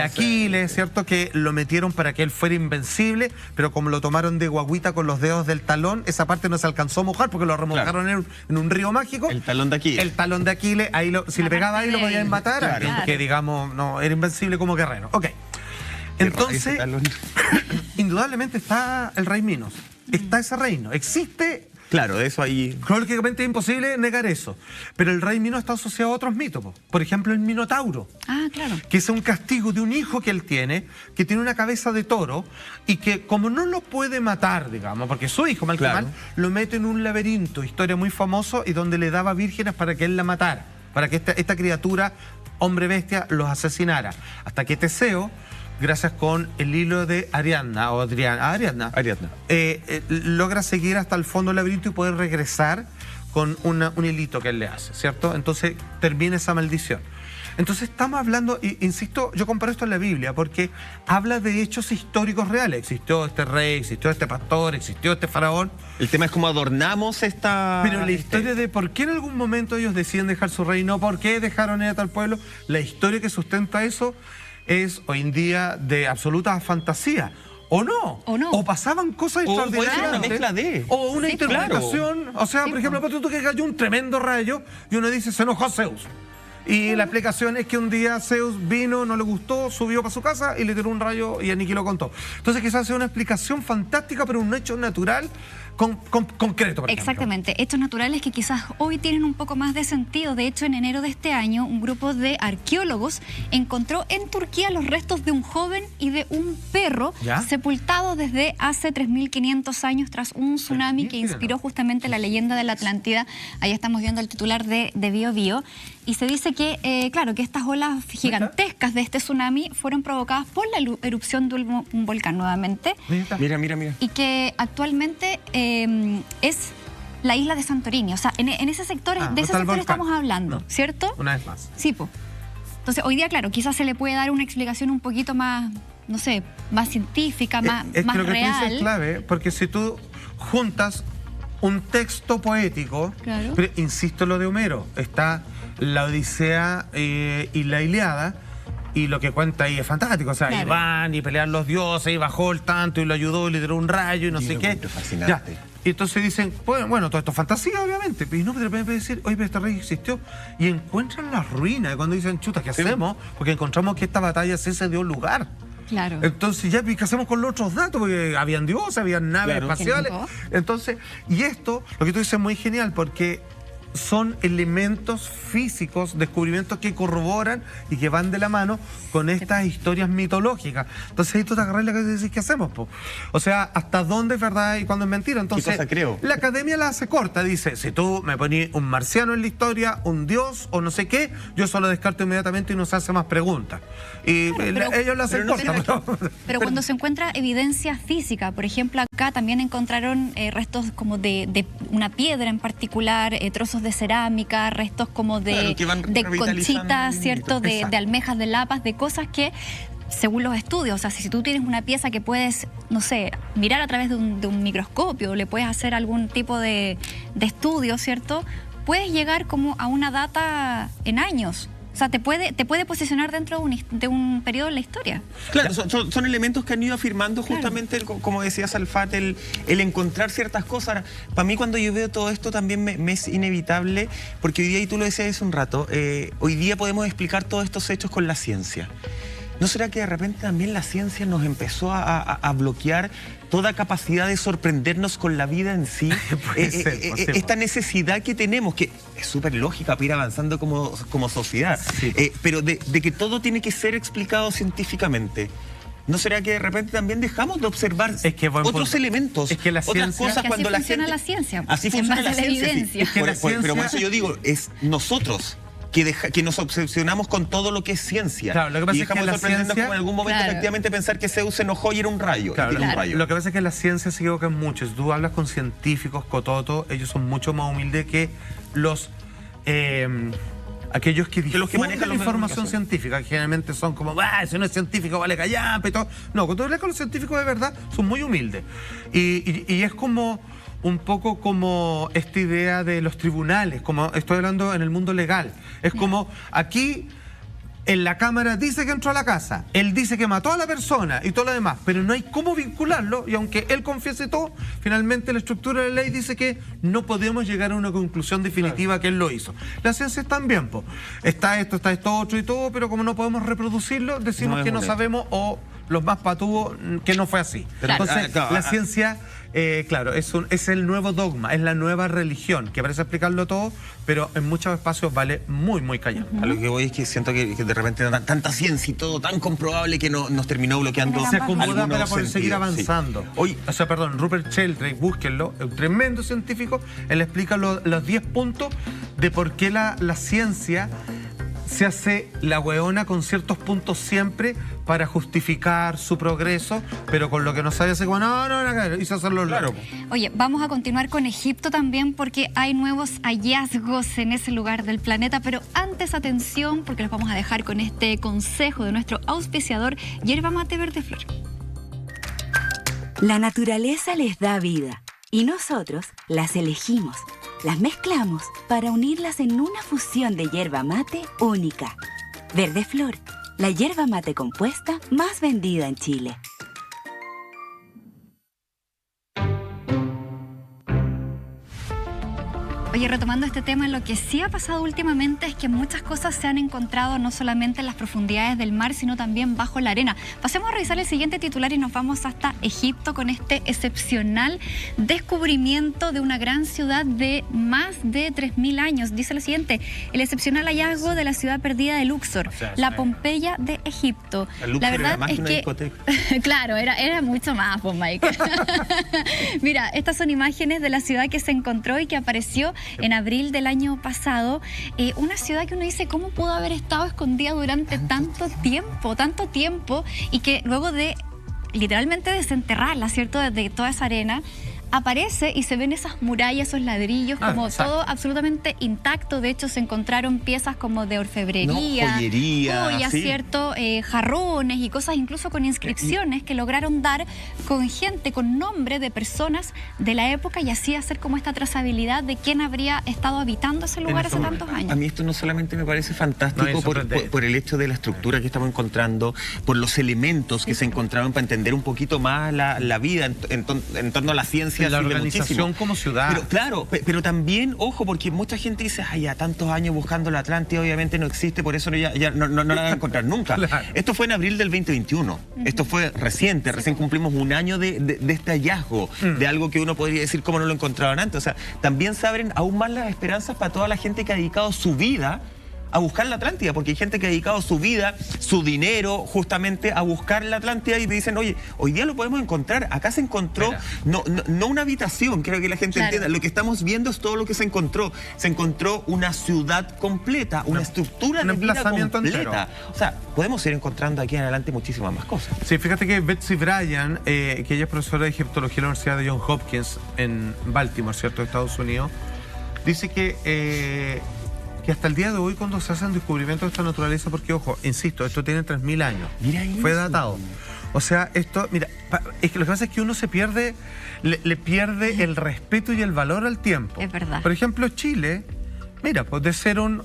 Aquiles, ¿cierto? Que lo metieron para que él fuera invencible, pero como lo tomaron de guaguita con los dedos del talón, esa parte no se alcanzó a mojar porque lo remojaron en un río mágico. El talón de Aquiles. El talón de Aquiles, ahí si le pegaba ahí lo podían matar, que digamos, no, era invencible como guerrero. Ok. Entonces, indudablemente está el rey Minos, está ese reino, existe. Claro, de eso ahí. Lógicamente es imposible negar eso. Pero el rey Minos está asociado a otros mitos. Por ejemplo, el Minotauro. Ah, claro. Que es un castigo de un hijo que él tiene, que tiene una cabeza de toro, y que como no lo puede matar, digamos, porque su hijo, mal que mal, lo mete en un laberinto, historia muy famoso, y donde le daba vírgenes para que él la matara, para que esta criatura, hombre bestia, los asesinara. Hasta que Teseo, gracias con el hilo de Ariadna, logra seguir hasta el fondo del laberinto y poder regresar con un hilito que él le hace, ¿cierto? Entonces termina esa maldición. Entonces estamos hablando, insisto, yo comparo esto en la Biblia, porque habla de hechos históricos reales. Existió este rey, existió este pastor, existió este faraón. El tema es cómo adornamos esta... Pero la historia de por qué en algún momento ellos deciden dejar su reino, por qué dejaron ir a tal pueblo, la historia que sustenta eso es hoy en día de absoluta fantasía. ¿O no? O pasaban cosas extraordinarias. Una mezcla de... O una interpretación. Claro. O sea, por ejemplo, tú que cayó un tremendo rayo y uno dice, se enojó Zeus. Y la explicación es que un día Zeus vino, no le gustó, subió para su casa y le tiró un rayo y aniquiló con todo. Entonces quizás sea una explicación fantástica, pero un hecho natural concreto, por ejemplo. Exactamente, hechos naturales que quizás hoy tienen un poco más de sentido. De hecho, en enero de este año, un grupo de arqueólogos encontró en Turquía los restos de un joven y de un perro ¿Ya? sepultados desde hace 3.500 años tras un tsunami que inspiró justamente la leyenda de la Atlántida. Ahí estamos viendo el titular de Bio Bio. Y se dice que, claro, que estas olas gigantescas de este tsunami fueron provocadas por la erupción de un volcán nuevamente. Mira. Y que actualmente es la isla de Santorini. O sea, en ese sector, de ese sector estamos hablando, ¿cierto? Una vez más. Sí, pues. Entonces, hoy día, claro, quizás se le puede dar una explicación un poquito más, no sé, más científica, más real. Es que lo que tú dices es clave, porque si tú juntas un texto poético, claro. Pero insisto en lo de Homero, está la Odisea y la Ilíada, y lo que cuenta ahí es fantástico. O sea, claro. y van y pelean los dioses, y bajó el tanto, y lo ayudó, y le tiró un rayo, y no sé qué. Fascinante. Ya. Y entonces dicen, bueno, todo esto es fantasía, obviamente. Y no, pero de repente decir, oye, pero este rey existió. Y encuentran las ruinas. Y cuando dicen, chuta, ¿qué hacemos? Porque encontramos que esta batalla se dio lugar. Claro. Entonces, ya, ¿qué hacemos con los otros datos? Porque habían dioses, habían naves espaciales. Entonces, y esto, lo que tú dices es muy genial, porque son elementos físicos, descubrimientos que corroboran y que van de la mano con estas historias mitológicas. Entonces ahí tú te agarras la cabeza y dices, ¿qué hacemos, po? O sea, ¿hasta dónde es verdad y cuándo es mentira? Entonces, ¿qué cosa creo? La academia la hace corta, dice, si tú me pones un marciano en la historia, un dios o no sé qué, yo solo descarto inmediatamente y no se hace más preguntas. Y claro, ellos la hacen corta. Pero cuando se encuentra evidencia física, por ejemplo, acá también encontraron restos como de una piedra en particular, trozos de cerámica, restos como de conchitas, ¿cierto? De almejas, de lapas, de cosas que, según los estudios, o sea, si tú tienes una pieza que puedes, no sé, mirar a través de un microscopio, le puedes hacer algún tipo de estudio, ¿cierto? Puedes llegar como a una data en años. O sea, te puede posicionar dentro de un periodo en la historia. Claro, son elementos que han ido afirmando justamente, como decía Salfate, el encontrar ciertas cosas. Ahora, para mí cuando yo veo todo esto también me es inevitable, porque hoy día, y tú lo decías hace un rato, hoy día podemos explicar todos estos hechos con la ciencia. ¿No será que de repente también la ciencia nos empezó a bloquear toda capacidad de sorprendernos con la vida en sí? Esta necesidad que tenemos, que es súper lógica para ir avanzando como sociedad, sí. Pero de que todo tiene que ser explicado científicamente. ¿No será que de repente también dejamos de observar otros elementos, otras cosas cuando la gente... la ciencia. Así funciona la ciencia. Sí. Pero por eso yo digo, es nosotros que nos obsesionamos con todo lo que es ciencia. Claro, lo que pasa y dejamos es que de sorprendernos como en algún momento efectivamente pensar que Zeus se enojó y era un rayo. Claro, Un rayo. Lo que pasa es que la ciencia se equivoca mucho. Si tú hablas con científicos, cototos, ellos son mucho más humildes que los... aquellos que difunden la información científica, que generalmente son como, si no es científico vale callampa y todo. No, cuando tú hablas con los científicos de verdad, son muy humildes. Y es como un poco como esta idea de los tribunales, como estoy hablando en el mundo legal. Es como aquí... En la cámara dice que entró a la casa, él dice que mató a la persona y todo lo demás, pero no hay cómo vincularlo, y aunque él confiese todo, finalmente la estructura de la ley dice que no podemos llegar a una conclusión definitiva que él lo hizo. La ciencia es también, está esto otro y todo, pero como no podemos reproducirlo, decimos que no sabemos, o los más patúos, que no fue así. Entonces, la ciencia... claro, es el nuevo dogma, es la nueva religión, que parece explicarlo todo, pero en muchos espacios vale muy, muy callado. A lo que voy es que siento que de repente tanta ciencia y todo tan comprobable que nos terminó bloqueando. Se acomoda para poder seguir avanzando. Sí. Hoy, Rupert Sheldrake, búsquenlo, es un tremendo científico, él explica los 10 puntos de por qué la ciencia se hace la hueona con ciertos puntos siempre para justificar su progreso, pero con lo que no sabe hace como, no, hizo hacerlo claro. Oye, vamos a continuar con Egipto también porque hay nuevos hallazgos en ese lugar del planeta, pero antes atención porque los vamos a dejar con este consejo de nuestro auspiciador, Yerba Mate Verde Flor. La naturaleza les da vida y nosotros las elegimos. Las mezclamos para unirlas en una fusión de yerba mate única. Verde Flor, la yerba mate compuesta más vendida en Chile. Oye, Oye, retomando este tema, lo que sí ha pasado últimamente es que muchas cosas se han encontrado no solamente en las profundidades del mar, sino también bajo la arena. Pasemos a revisar el siguiente titular y nos vamos hasta Egipto con este excepcional descubrimiento de una gran ciudad de más de 3.000 años. Dice lo siguiente: el excepcional hallazgo de la ciudad perdida de Luxor, la Pompeya de Egipto. La verdad es que claro, era mucho más, pues, Mike. Mira, estas son imágenes de la ciudad que se encontró y que apareció en abril del año pasado. Una ciudad que uno dice, ¿cómo pudo haber estado escondida durante tanto tiempo? Y que luego de literalmente desenterrarla, ¿cierto?, de toda esa arena, aparece y se ven esas murallas, esos ladrillos, como todo absolutamente intacto. De hecho, se encontraron piezas como de orfebrería, joyas, ¿sí?, ¿cierto? Jarrones y cosas incluso con inscripciones que lograron dar con gente, con nombre de personas de la época, y así hacer como esta trazabilidad de quién habría estado habitando ese lugar hace tantos años. A mí esto no solamente me parece fantástico por el hecho de la estructura que estamos encontrando, por los elementos que se encontraron para entender un poquito más la vida en torno a la ciencia, la organización como ciudad. Pero, claro, pero también, ojo, porque mucha gente dice, ay, ya tantos años buscando la Atlántida, obviamente no existe, por eso ya no la van a encontrar nunca. Claro. Esto fue en abril del 2021. Esto fue reciente, recién cumplimos un año de este hallazgo, de algo que uno podría decir cómo no lo encontraban antes. O sea, también se abren aún más las esperanzas para toda la gente que ha dedicado su vida a buscar la Atlántida, porque hay gente que ha dedicado su vida, su dinero, justamente a buscar la Atlántida, y te dicen, oye, hoy día lo podemos encontrar. Acá se encontró, no una habitación, creo que la gente entienda. Lo que estamos viendo es todo lo que se encontró. Se encontró una ciudad completa, una estructura de vida completa. Entero. O sea, podemos ir encontrando aquí en adelante muchísimas más cosas. Sí, fíjate que Betsy Bryan, que ella es profesora de egiptología en la Universidad de Johns Hopkins en Baltimore, ¿cierto?, de Estados Unidos, dice que hasta el día de hoy, cuando se hacen descubrimientos de esta naturaleza, porque, ojo, insisto, esto tiene 3.000 años, fue datado. O sea, esto, mira, es que lo que pasa es que uno se pierde, le pierde el respeto y el valor al tiempo. Es verdad. Por ejemplo, Chile, mira, pues de ser un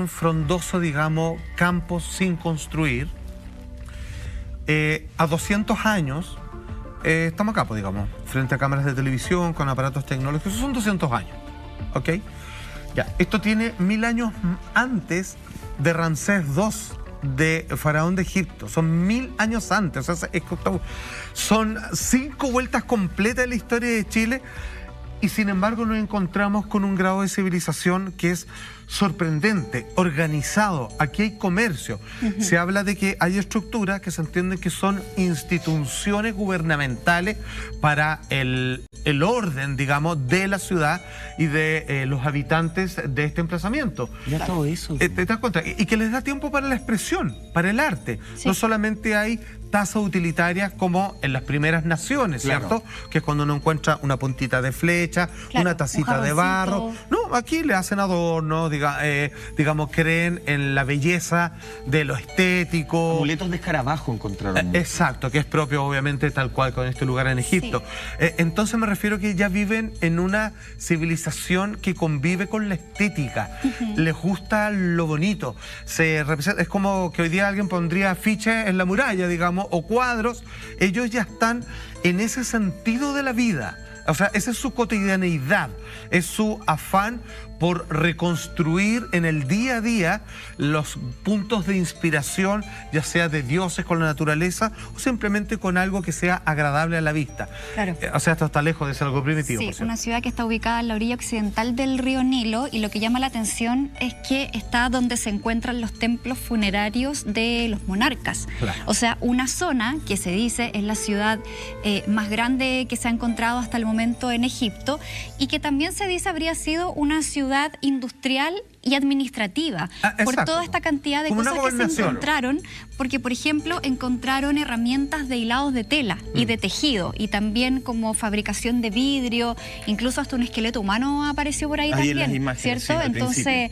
frondoso, digamos, campo sin construir, a 200 años, estamos acá, pues, digamos, frente a cámaras de televisión, con aparatos tecnológicos. Esos son 200 años, ¿ok? Ya, esto tiene 1000 años antes de Ramsés II, de faraón de Egipto. Son 1000 años antes. O sea, son 5 vueltas completas de la historia de Chile, y sin embargo nos encontramos con un grado de civilización que es sorprendente, organizado. Aquí hay comercio. Se habla de que hay estructuras que se entienden que son instituciones gubernamentales para el orden, digamos, de la ciudad y de los habitantes de este emplazamiento. Ya todo eso. ¿Te das cuenta? Y que les da tiempo para la expresión, para el arte. Sí. No solamente hay tasas utilitarias como en las primeras naciones, ¿cierto? Que es cuando uno encuentra una puntita de flecha, una tacita de barro. No, aquí le hacen adornos, digamos, creen en la belleza de lo estético. Amuletos de escarabajo encontraron. Exacto, que es propio, obviamente, tal cual con este lugar en Egipto. Sí. Entonces me refiero que ya viven en una civilización que convive con la estética. Les gusta lo bonito. Es como que hoy día alguien pondría afiches en la muralla, digamos, o cuadros. Ellos ya están en ese sentido de la vida. O sea, esa es su cotidianeidad, es su afán por reconstruir en el día a día los puntos de inspiración, ya sea de dioses con la naturaleza o simplemente con algo que sea agradable a la vista. Claro. O sea, esto está lejos de ser algo primitivo. Sí, una ciudad que está ubicada en la orilla occidental del río Nilo, y lo que llama la atención es que está donde se encuentran los templos funerarios de los monarcas. Claro. O sea, una zona que se dice es la ciudad más grande que se ha encontrado hasta el momento en Egipto, y que también se dice habría sido una ciudad industrial y administrativa, por toda esta cantidad de cosas que se encontraron, porque, por ejemplo, encontraron herramientas de hilados de tela y de tejido, y también como fabricación de vidrio, incluso hasta un esqueleto humano apareció por ahí también, en las imágenes, ¿cierto? Sí, entonces,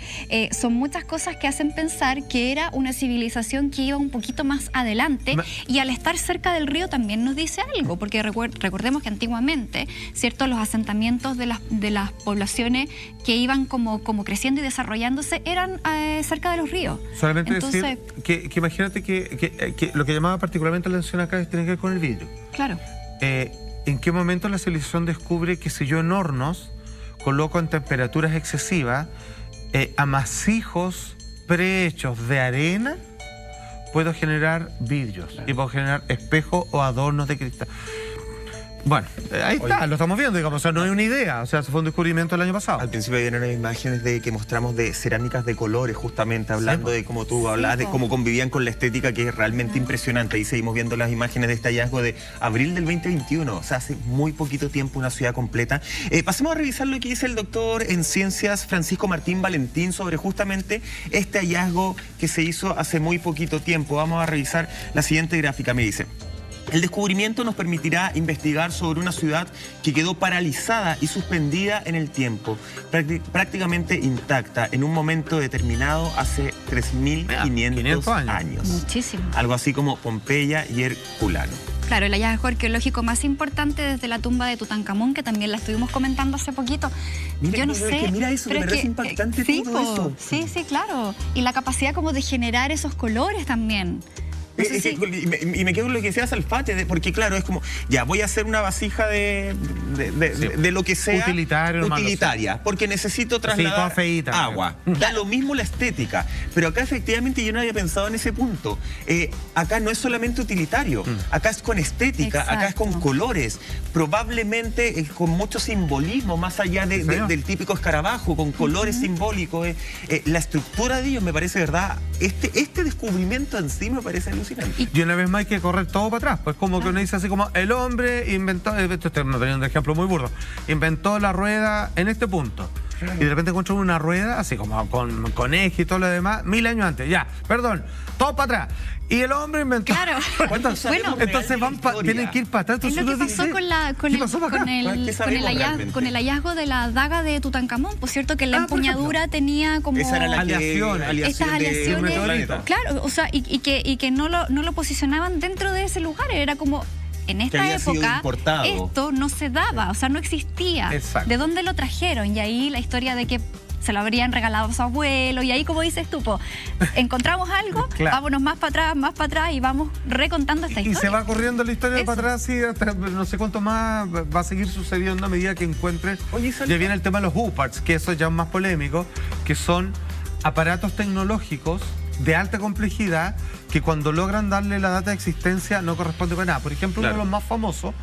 son muchas cosas que hacen pensar que era una civilización que iba un poquito más adelante, y al estar cerca del río también nos dice algo, porque recordemos que antiguamente, ¿cierto?, los asentamientos de las poblaciones que iban como creciendo y desarrollándose eran cerca de los ríos. Solamente entonces, decir que imagínate que lo que llamaba particularmente la atención acá tiene que ver con el vidrio. Claro. ¿En qué momento la civilización descubre, qué sé yo, en hornos, coloco en temperaturas excesivas amasijos prehechos de arena, puedo generar vidrios y puedo generar espejos o adornos de cristal. Bueno, ahí está, lo estamos viendo, digamos, o sea, no es una idea, o sea, fue un descubrimiento el año pasado. Al principio vienen unas imágenes que mostramos de cerámicas de colores, justamente, hablando de cómo tú hablabas, de cómo convivían con la estética, que es realmente impresionante. Ahí seguimos viendo las imágenes de este hallazgo de abril del 2021, o sea, hace muy poquito tiempo, una ciudad completa. Pasemos a revisar lo que dice el doctor en ciencias Francisco Martín Valentín sobre justamente este hallazgo que se hizo hace muy poquito tiempo. Vamos a revisar la siguiente gráfica, me dice: el descubrimiento nos permitirá investigar sobre una ciudad que quedó paralizada y suspendida en el tiempo, prácticamente intacta, en un momento determinado hace 3.500 años. Muchísimo. Algo así como Pompeya y Herculano. Claro, el hallazgo arqueológico más importante desde la tumba de Tutankamón, que también la estuvimos comentando hace poquito. Mira, yo no sé. Mira eso, pero de verdad es impactante todo eso. Sí, sí, claro. Y la capacidad como de generar esos colores también. No sé si... Y me quedo con lo que decía Salfate, porque claro, es como, ya, voy a hacer una vasija de lo que sea utilitaria, porque necesito trasladar agua. Da lo mismo la estética, pero acá efectivamente yo no había pensado en ese punto. Acá no es solamente utilitario, acá es con estética, acá es con colores, probablemente con mucho simbolismo, más allá del típico escarabajo, con colores simbólicos. La estructura de ellos me parece, ¿verdad? Este descubrimiento en sí me parece alucinante. Y una vez más hay que correr todo para atrás. Pues como que uno dice así como, el hombre inventó, esto me venía un ejemplo muy burdo, inventó la rueda en este punto. Y de repente encontró una rueda, así como con eje y todo lo demás, 1000 años antes. Ya, perdón, todo para atrás. Y el hombre inventó... Claro. Bueno, entonces tienen que ir para atrás. Es lo que pasó con el hallazgo de la daga de Tutankamón. Por cierto, que la empuñadura tenía como... Esa era la estas aleaciones. Claro, o sea, y que no lo posicionaban dentro de ese lugar. Era como... En esta época, esto no se daba, o sea, no existía. Exacto. ¿De dónde lo trajeron? Y ahí la historia de que se lo habrían regalado a su abuelo, y ahí, como dices tú, encontramos algo, vámonos más para atrás y vamos recontando esta historia. Y se va corriendo la historia para atrás y hasta no sé cuánto más va a seguir sucediendo a medida que encuentren. Ya viene el tema de los UPARTs, que eso ya es más polémico, que son aparatos tecnológicos de alta complejidad que cuando logran darle la data de existencia no corresponde con nada. Por ejemplo, uno de los más famosos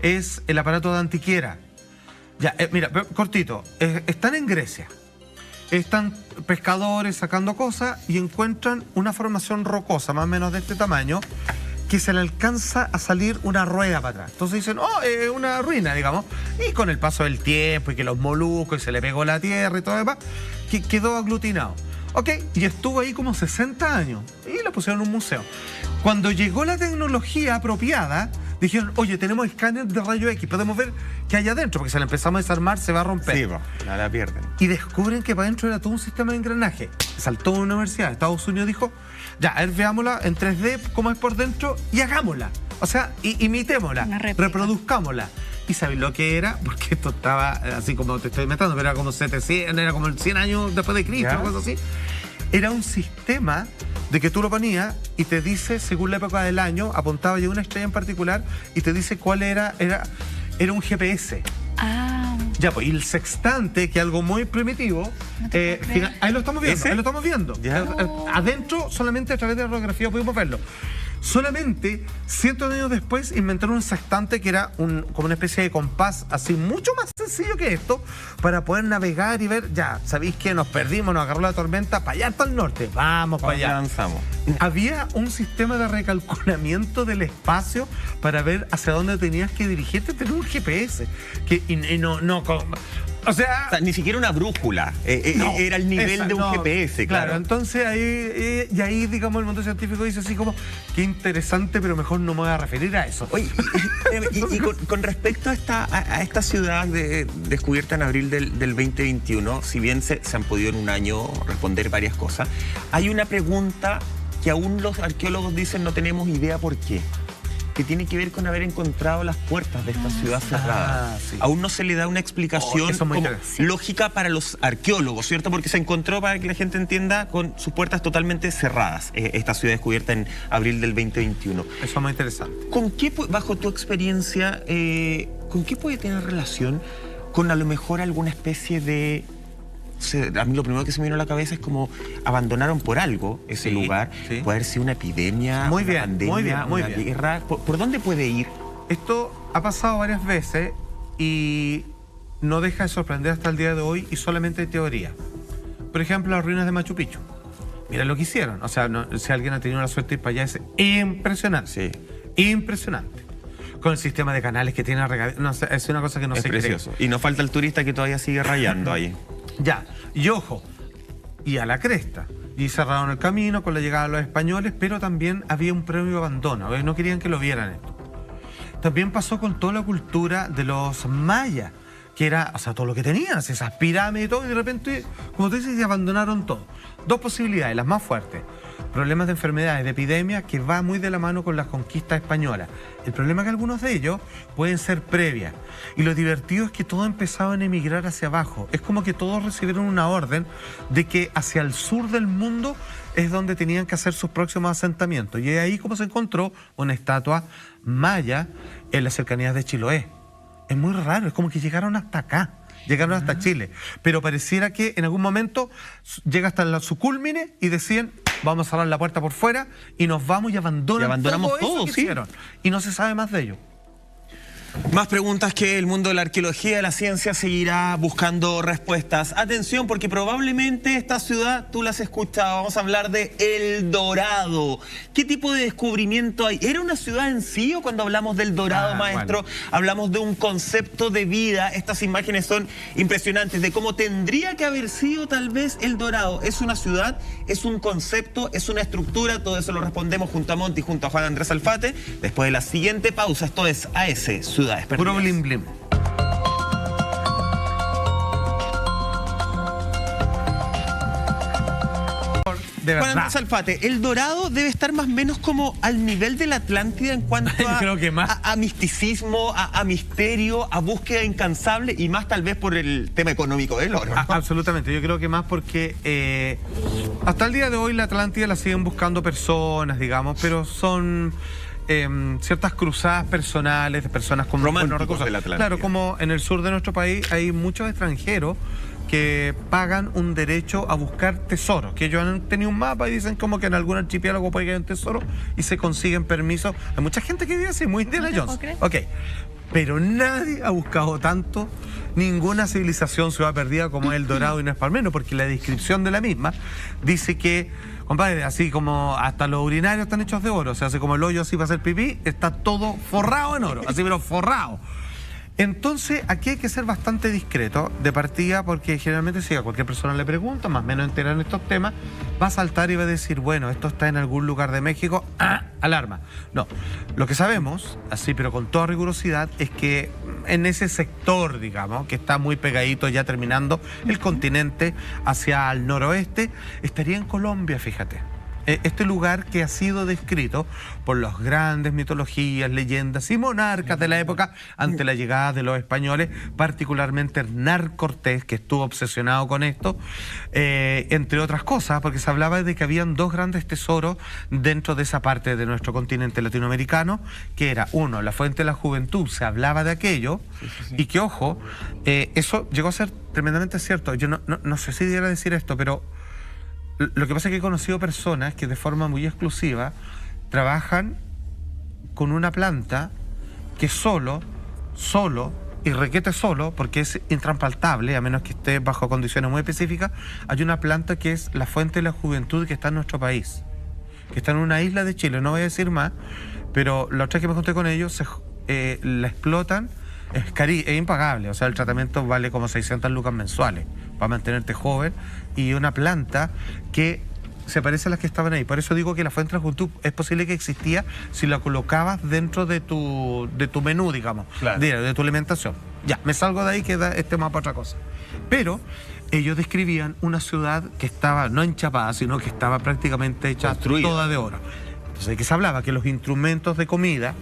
es el aparato de Antiquiera. Ya, mira, cortito, están en Grecia. Están pescadores sacando cosas y encuentran una formación rocosa, más o menos de este tamaño, que se le alcanza a salir una rueda para atrás. Entonces dicen, es una ruina, digamos. Y con el paso del tiempo y que los moluscos y se le pegó la tierra y todo demás, que quedó aglutinado. Ok, y estuvo ahí como 60 años y lo pusieron en un museo. Cuando llegó la tecnología apropiada, dijeron, oye, tenemos escáneres de rayo X, podemos ver qué hay adentro, porque si la empezamos a desarmar se va a romper. Sí, la pierden. Y descubren que para adentro era todo un sistema de engranaje. Saltó a una universidad de Estados Unidos y dijo, ya, a ver, veámosla en 3D, cómo es por dentro, y hagámosla. O sea, imitémosla, reproduzcámosla. ¿Y sabes lo que era? Porque esto estaba, así como te estoy inventando, pero era como 700, era como 100 años después de Cristo, o cosas así. Era un sistema de que tú lo ponías y te dice, según la época del año, apuntaba ya una estrella en particular y te dice cuál era un GPS. Ya, pues, y el sextante, que es algo muy primitivo, ahí lo estamos viendo, Adentro, solamente a través de la radiografía pudimos verlo. Solamente cientos de años después inventaron un sextante que era como una especie de compás, así mucho más sencillo que esto, para poder navegar y ver, ya, ¿sabéis que nos perdimos, nos agarró la tormenta, para allá hasta el norte? Vamos para allá. Avanzamos. Había un sistema de recalculamiento del espacio para ver hacia dónde tenías que dirigirte, tener un GPS. O sea, ni siquiera una brújula, era el nivel de un GPS, claro. Entonces ahí, digamos, el mundo científico dice así como, qué interesante, pero mejor no me voy a referir a eso. Oye, y con respecto a esta ciudad descubierta en abril del 2021, si bien se han podido en un año responder varias cosas, hay una pregunta que aún los arqueólogos dicen no tenemos idea por qué, que tiene que ver con haber encontrado las puertas de esta ciudad cerrada. Sí. Aún no se le da una explicación lógica para los arqueólogos, ¿cierto? Porque se encontró, para que la gente entienda, con sus puertas totalmente cerradas, esta ciudad descubierta en abril del 2021. Eso es muy interesante. ¿Con qué, bajo tu experiencia, con qué puede tener relación con a lo mejor alguna especie de... a mí lo primero que se me vino a la cabeza es como abandonaron por algo ese lugar. Sí. Puede haber sido una epidemia, Muy una bien, pandemia, muy una bien. guerra. ¿Por dónde puede ir? Esto ha pasado varias veces y no deja de sorprender hasta el día de hoy y solamente hay teoría. Por ejemplo, las ruinas de Machu Picchu. Mira lo que hicieron. O sea, si alguien ha tenido la suerte de ir para allá, es impresionante. Sí. Impresionante. Con el sistema de canales que tiene regadío. No sé, es una cosa que no Es se cree. precioso. Y no falta el turista que todavía sigue rayando ahí. Ya, y ojo, y a la cresta. Y cerraron el camino con la llegada de los españoles, pero también había un previo abandono. No querían que lo vieran esto. También pasó con toda la cultura de los mayas, que era, o sea, todo lo que tenían, esas pirámides y todo, y de repente, como tú dices, se abandonaron todo. Dos posibilidades, las más fuertes. Problemas de enfermedades, de epidemias, que va muy de la mano con las conquistas españolas. El problema es que algunos de ellos pueden ser previas. Y lo divertido es que todos empezaban a emigrar hacia abajo. Es como que todos recibieron una orden de que hacia el sur del mundo es donde tenían que hacer sus próximos asentamientos. Y es ahí como se encontró una estatua maya en las cercanías de Chiloé. Es muy raro, es como que llegaron hasta acá. Llegaron hasta Chile, pero pareciera que en algún momento llega hasta su cúlmine y decían, vamos a cerrar la puerta por fuera y nos vamos y abandonamos todo eso que hicieron. Y no se sabe más de ello. Más preguntas que el mundo de la arqueología, de la ciencia seguirá buscando respuestas. Atención, porque probablemente esta ciudad, tú la has escuchado, vamos a hablar de El Dorado. ¿Qué tipo de descubrimiento hay? ¿Era una ciudad en sí o cuando hablamos del Dorado, maestro, hablamos de un concepto de vida? Estas imágenes son impresionantes de cómo tendría que haber sido tal vez El Dorado. ¿Es una ciudad? ¿Es un concepto? ¿Es una estructura? Todo eso lo respondemos junto a Monty, junto a Juan Andrés Alfate, después de la siguiente pausa. Esto es AS Ciudades Perdidas. Puro blim blim. De Juan verdad. Andrés Alfate, El Dorado debe estar más o menos como al nivel de la Atlántida en cuanto a, Creo que más. a misticismo, a misterio, a búsqueda incansable y más tal vez por el tema económico del oro, ¿no? Absolutamente, yo creo que más porque hasta el día de hoy la Atlántida la siguen buscando personas, digamos, pero son ciertas cruzadas personales de personas con Románticos buenos recursos. de la Atlántida. Claro, como en el sur de nuestro país hay muchos extranjeros que pagan un derecho a buscar tesoros, que ellos han tenido un mapa y dicen como que en algún archipiélago puede que haya un tesoro y se consiguen permisos. Hay mucha gente que vive así, muy Indiana Jones. Ok, pero nadie ha buscado tanto ninguna civilización ciudad perdida como El Dorado y no es para menos, porque la descripción de la misma dice que, compadre, así como hasta los urinarios están hechos de oro, o sea, así como el hoyo así para hacer pipí, está todo forrado en oro, así pero forrado. Entonces, aquí hay que ser bastante discreto de partida, porque generalmente si a cualquier persona le pregunta, más o menos entera en estos temas, va a saltar y va a decir, bueno, esto está en algún lugar de México, alarma. No, lo que sabemos, así pero con toda rigurosidad, es que en ese sector, digamos, que está muy pegadito ya terminando el continente hacia el noroeste, estaría en Colombia, fíjate. Este lugar que ha sido descrito por las grandes mitologías, leyendas y monarcas de la época ante la llegada de los españoles, particularmente Hernán Cortés, que estuvo obsesionado con esto, entre otras cosas, porque se hablaba de que habían dos grandes tesoros dentro de esa parte de nuestro continente latinoamericano, que era, uno, la fuente de la juventud, se hablaba de aquello, y que, ojo, eso llegó a ser tremendamente cierto. Yo no sé si debiera decir esto, pero lo que pasa es que he conocido personas que de forma muy exclusiva trabajan con una planta que solo y requete solo, porque es intransplantable, a menos que esté bajo condiciones muy específicas, hay una planta que es la fuente de la juventud que está en nuestro país, que está en una isla de Chile, no voy a decir más, pero la otra vez que me junté con ellos, la explotan, es impagable, o sea, el tratamiento vale como 600 lucas mensuales para mantenerte joven, y una planta que se parece a las que estaban ahí. Por eso digo que la fuente de la juventud es posible que existía si la colocabas dentro de tu menú, digamos, claro, de tu alimentación. Ya, me salgo de ahí, queda este mapa otra cosa. Pero ellos describían una ciudad que estaba no enchapada, sino que estaba prácticamente hecha construida, toda de oro. Entonces, ¿de qué se hablaba? Que los instrumentos de comida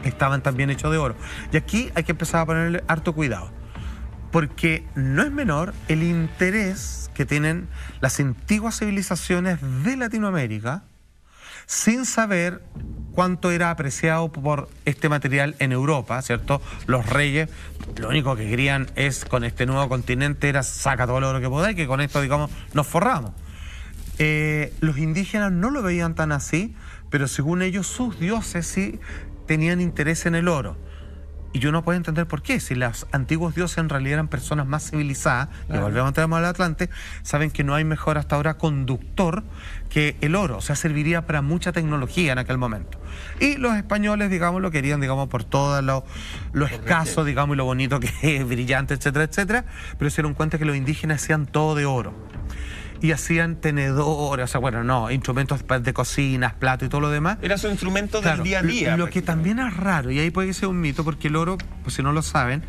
estaban también hechos de oro. Y aquí hay que empezar a ponerle harto cuidado, porque no es menor el interés que tienen las antiguas civilizaciones de Latinoamérica sin saber cuánto era apreciado por este material en Europa, ¿cierto? Los reyes, lo único que querían es, con este nuevo continente, era saca todo el oro que podáis, que con esto, digamos, nos forramos. Los indígenas no lo veían tan así, pero según ellos, sus dioses sí tenían interés en el oro. Y uno puede entender por qué. Si los antiguos dioses en realidad eran personas más civilizadas, y volvemos a tener al Atlante, saben que no hay mejor hasta ahora conductor que el oro. O sea, serviría para mucha tecnología en aquel momento. Y los españoles, digamos, lo querían, digamos, por todo lo escaso, digamos, y lo bonito que es, brillante, etcétera, etcétera. Pero se dieron cuenta que los indígenas hacían todo de oro. Y hacían tenedores, o sea, bueno, no, instrumentos de cocinas, platos y todo lo demás. Eran sus instrumentos del día a día. Lo que también es raro, y ahí puede ser un mito, porque el oro, pues si no lo saben,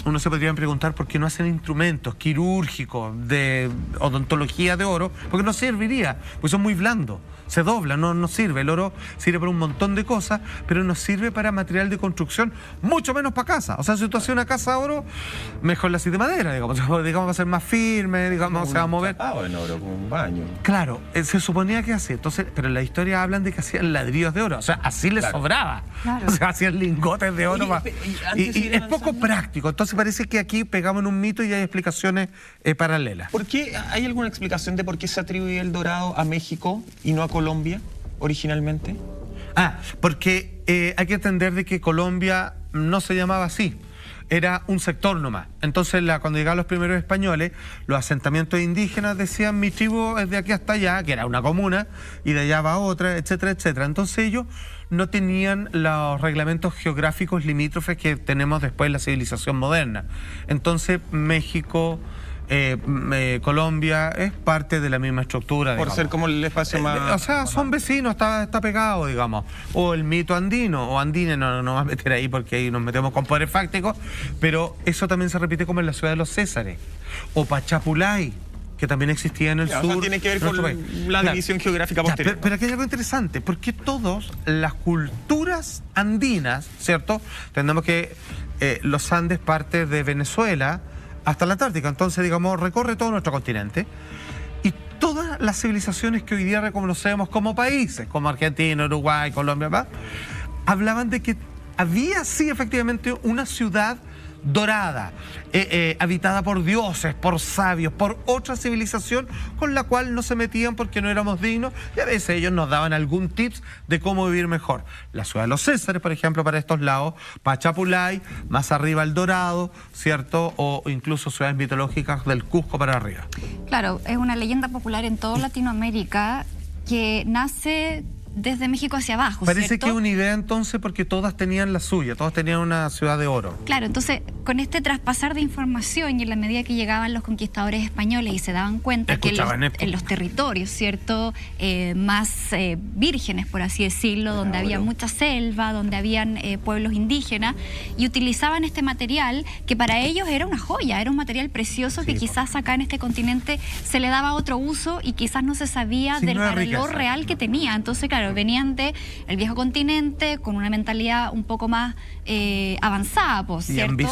uno se podría preguntar por qué no hacen instrumentos quirúrgicos de odontología de oro, porque no serviría, pues son muy blandos, se doblan, no sirve. El oro sirve para un montón de cosas, pero no sirve para material de construcción, mucho menos para casa. O sea, si tú haces una casa de oro, mejor la haces de madera, digamos va a ser más firme, digamos, se va a mover. En oro, como un baño. Claro, se suponía que así. Entonces, pero en la historia hablan de que hacían ladrillos de oro, o sea, así les sobraba. Claro. O sea, hacían lingotes de oro. Oye, y es poco práctico. Entonces parece que aquí pegamos en un mito y hay explicaciones paralelas. ¿Por qué? ¿Hay alguna explicación de por qué se atribuye el dorado a México y no a Colombia originalmente? Porque hay que entender de que Colombia no se llamaba así. Era un sector nomás. Entonces, cuando llegaban los primeros españoles, los asentamientos indígenas decían, mi tribu es de aquí hasta allá, que era una comuna, y de allá va otra, etcétera, etcétera. Entonces ellos no tenían los reglamentos geográficos limítrofes que tenemos después en la civilización moderna. Entonces, México, Colombia es parte de la misma estructura. Por ser como el espacio más... o sea, son vecinos, está pegado, digamos. O el mito andino, o andine, no vamos a meter ahí porque ahí nos metemos con poderes fácticos, pero eso también se repite como en la ciudad de los Césares. O Pachapulay, que también existía en el sur. O sea, tiene que ver con la división geográfica posterior. Pero aquí hay algo interesante, porque todas las culturas andinas, ¿cierto? Entendemos que los Andes parte de Venezuela hasta la Antártica, entonces, digamos, recorre todo nuestro continente. Y todas las civilizaciones que hoy día reconocemos como países, como Argentina, Uruguay, Colombia, hablaban de que había, sí, efectivamente, una ciudad dorada, habitada por dioses, por sabios, por otra civilización con la cual no se metían porque no éramos dignos, y a veces ellos nos daban algún tips de cómo vivir mejor. La ciudad de los Césares, por ejemplo, para estos lados, Pachapulay, más arriba el Dorado, ¿cierto? O incluso ciudades mitológicas del Cusco para arriba. Claro, es una leyenda popular en toda Latinoamérica que nace desde México hacia abajo, Parece ¿cierto? que es una idea entonces porque todas tenían la suya, todas tenían una ciudad de oro. Claro, entonces con este traspasar de información y en la medida que llegaban los conquistadores españoles y se daban cuenta que en los territorios, ¿cierto? Más vírgenes, por así decirlo, donde había mucha selva, donde habían pueblos indígenas, y utilizaban este material que para ellos era una joya, era un material precioso que quizás acá en este continente se le daba otro uso y quizás no se sabía del valor real que tenía. Entonces, claro, venían del viejo continente con una mentalidad un poco más avanzada, pues, ¿cierto?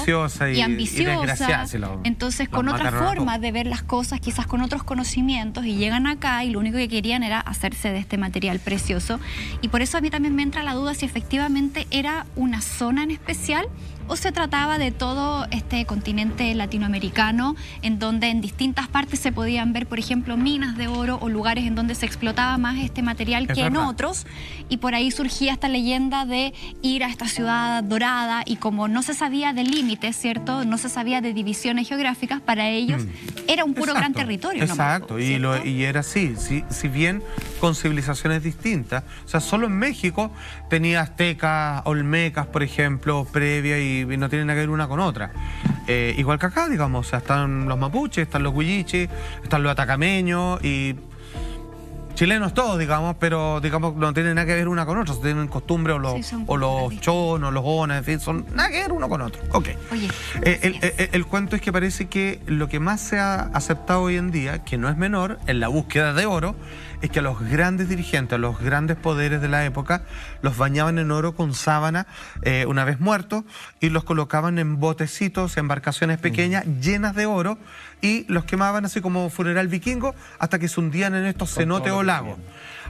Y ambiciosa. Entonces, con otra forma de ver las cosas, quizás con otros conocimientos, y llegan acá y lo único que querían era hacerse de este material precioso. Y por eso a mí también me entra la duda si efectivamente era una zona en especial o se trataba de todo este continente latinoamericano, en donde en distintas partes se podían ver, por ejemplo, minas de oro o lugares en donde se explotaba más este material que en otros, y por ahí surgía esta leyenda de ir a esta ciudad dorada, y como no se sabía de límites, ¿cierto? No se sabía de divisiones geográficas, para ellos era un puro gran territorio. Exacto, y era así, si bien con civilizaciones distintas. O sea, solo en México tenía aztecas, olmecas, por ejemplo, previa, y no tienen nada que ver una con otra. Igual que acá, digamos, o sea, están los mapuches, están los huilliches, están los atacameños y chilenos todos, digamos, pero digamos no tienen nada que ver una con otra, tienen costumbre o los chonos, los onas, en fin, son nada que ver uno con otro. Ok. Oye, el cuento es que parece que lo que más se ha aceptado hoy en día, que no es menor, en la búsqueda de oro, es que a los grandes dirigentes, a los grandes poderes de la época, los bañaban en oro con sábana una vez muertos, y los colocaban en botecitos, embarcaciones pequeñas llenas de oro, y los quemaban así como funeral vikingo hasta que se hundían en estos cenotes o lago.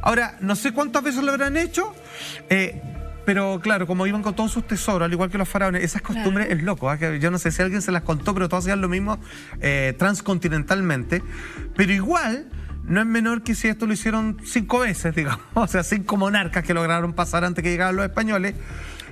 Ahora, no sé cuántas veces lo habrán hecho, pero claro, como iban con todos sus tesoros, al igual que los faraones, esas costumbres es loco, ¿eh? Que yo no sé si alguien se las contó, pero todos hacían lo mismo transcontinentalmente, pero igual no es menor que si esto lo hicieron 5 veces, digamos, o sea, 5 monarcas que lograron pasar antes que llegaran los españoles.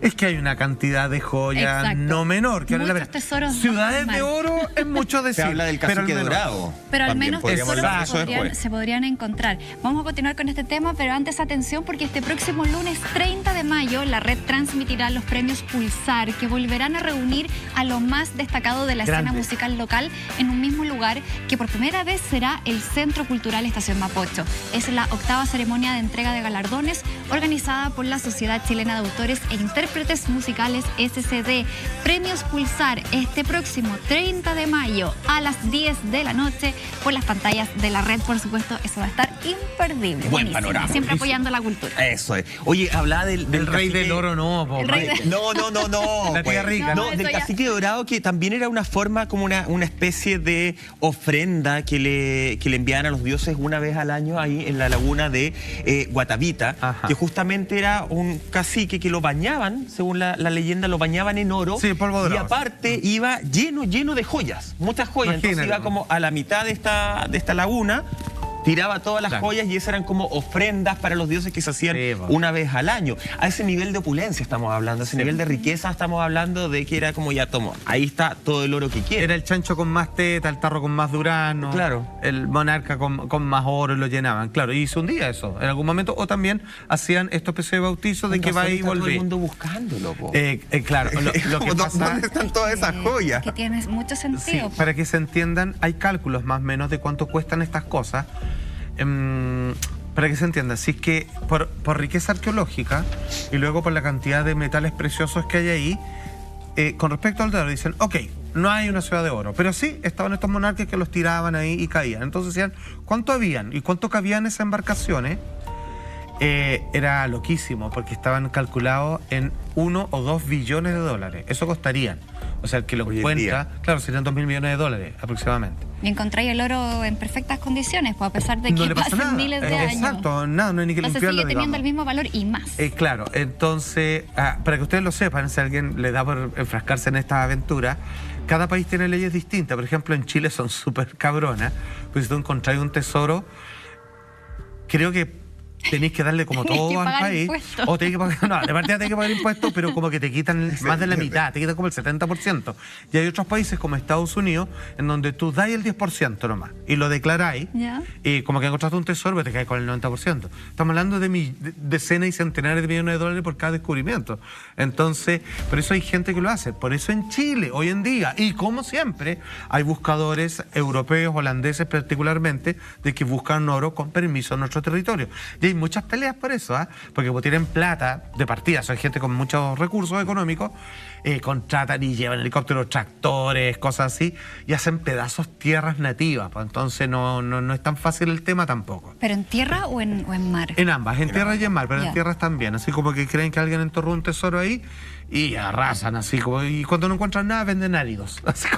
Es que hay una cantidad de joyas Exacto. no menor. Que Muchos tesoros ciudades no de oro es mucho decir. Se habla del cacique dorado. Pero al También menos podríamos tesoros hablar de eso se podrían encontrar. Vamos a continuar con este tema, pero antes atención porque este próximo lunes 30 de mayo la red transmitirá los premios Pulsar, que volverán a reunir a lo más destacado de la escena musical local en un mismo lugar, que por primera vez será el Centro Cultural Estación Mapocho. Es la 8ª ceremonia de entrega de galardones organizada por la Sociedad Chilena de Autores e Intérpretes Musicales SCD. Premios Pulsar este próximo 30 de mayo a las 10 de la noche por las pantallas de la red, por supuesto. Eso va a estar imperdible. Buen Buenísimo. panorama. Siempre apoyando la cultura. Eso es. Oye, hablaba del rey cacique... del oro, no, po, El rey de- No. La tía rica. No, No, del eso ya- cacique dorado, que también era una forma como una especie de ofrenda que le enviaban a los dioses una vez al año ahí en la laguna de Guatavita, Ajá. que justamente era un cacique que lo bañaban, según la leyenda, lo bañaban en oro. Sí, polvo y dorado. aparte iba lleno de joyas, muchas joyas. Entonces Imagínate. iba como a la mitad de esta laguna, tiraba todas las Claro. joyas y esas eran como ofrendas para los dioses que se hacían Sí, po. una vez al año. A ese nivel de opulencia estamos hablando, a ese nivel de riqueza estamos hablando de que era como ya tomo, ahí está todo el oro que quiere. Era el chancho con más teta, el tarro con más durano, Claro. el monarca con más oro y lo llenaban. Claro, y hizo un día eso, en algún momento. O también hacían esta especie de bautizo de que va y Está todo el volví. mundo buscándolo, po. Claro, lo que Como, pasa... ¿dónde están todas esas joyas? Que tiene mucho Sí, sentido. para que se entiendan, hay cálculos más o menos de cuánto cuestan estas cosas. Para que se entienda, si es que por riqueza arqueológica y luego por la cantidad de metales preciosos que hay ahí, con respecto al oro, dicen, ok, no hay una ciudad de oro, pero sí estaban estos monarcas que los tiraban ahí y caían. Entonces decían, ¿cuánto habían y cuánto cabían esas embarcaciones? Era loquísimo, porque estaban calculados en 1 o 2 billones de dólares. Eso costarían. O sea, el que lo Hoy en encuentra, día. claro, serían 2.000 millones de dólares aproximadamente. Y encontráis el oro en perfectas condiciones, pues a pesar de No que le pasa pasen nada. miles de años. Exacto, nada, no hay ni que Entonces limpiarlo, sigue teniendo digamos. el mismo valor y más. Claro, entonces, para que ustedes lo sepan, si a alguien le da por enfrascarse en esta aventura, cada país tiene leyes distintas. Por ejemplo, en Chile son súper cabronas, pues si tú encontrás un tesoro, creo que tenéis que darle como Tenés que todo al pagar país. impuestos. O tenéis que pagar, no, de partida tenés que pagar impuestos, pero como que te quitan más de la mitad, te quitan como el 70%. Y hay otros países como Estados Unidos, en donde tú dais el 10% nomás y lo declaráis, Ya. y como que encontraste un tesoro, pero te caes con el 90%. Estamos hablando de decenas y centenares de millones de dólares por cada descubrimiento. Entonces, por eso hay gente que lo hace. Por eso en Chile, hoy en día, y como siempre, hay buscadores europeos, holandeses particularmente, de que buscan oro con permiso en nuestro territorio. Y hay muchas peleas por eso, ¿ah? Porque como tienen plata de partida, son gente con muchos recursos económicos, contratan y llevan helicópteros, tractores, cosas así, y hacen pedazos tierras nativas. Pues entonces no es tan fácil el tema tampoco. ¿Pero en tierra o en mar? En ambas, en tierra y en mar, pero Ya. en tierras también. Así como que creen que alguien enterró un tesoro ahí y arrasan así como. Y cuando no encuentran nada, venden áridos. Así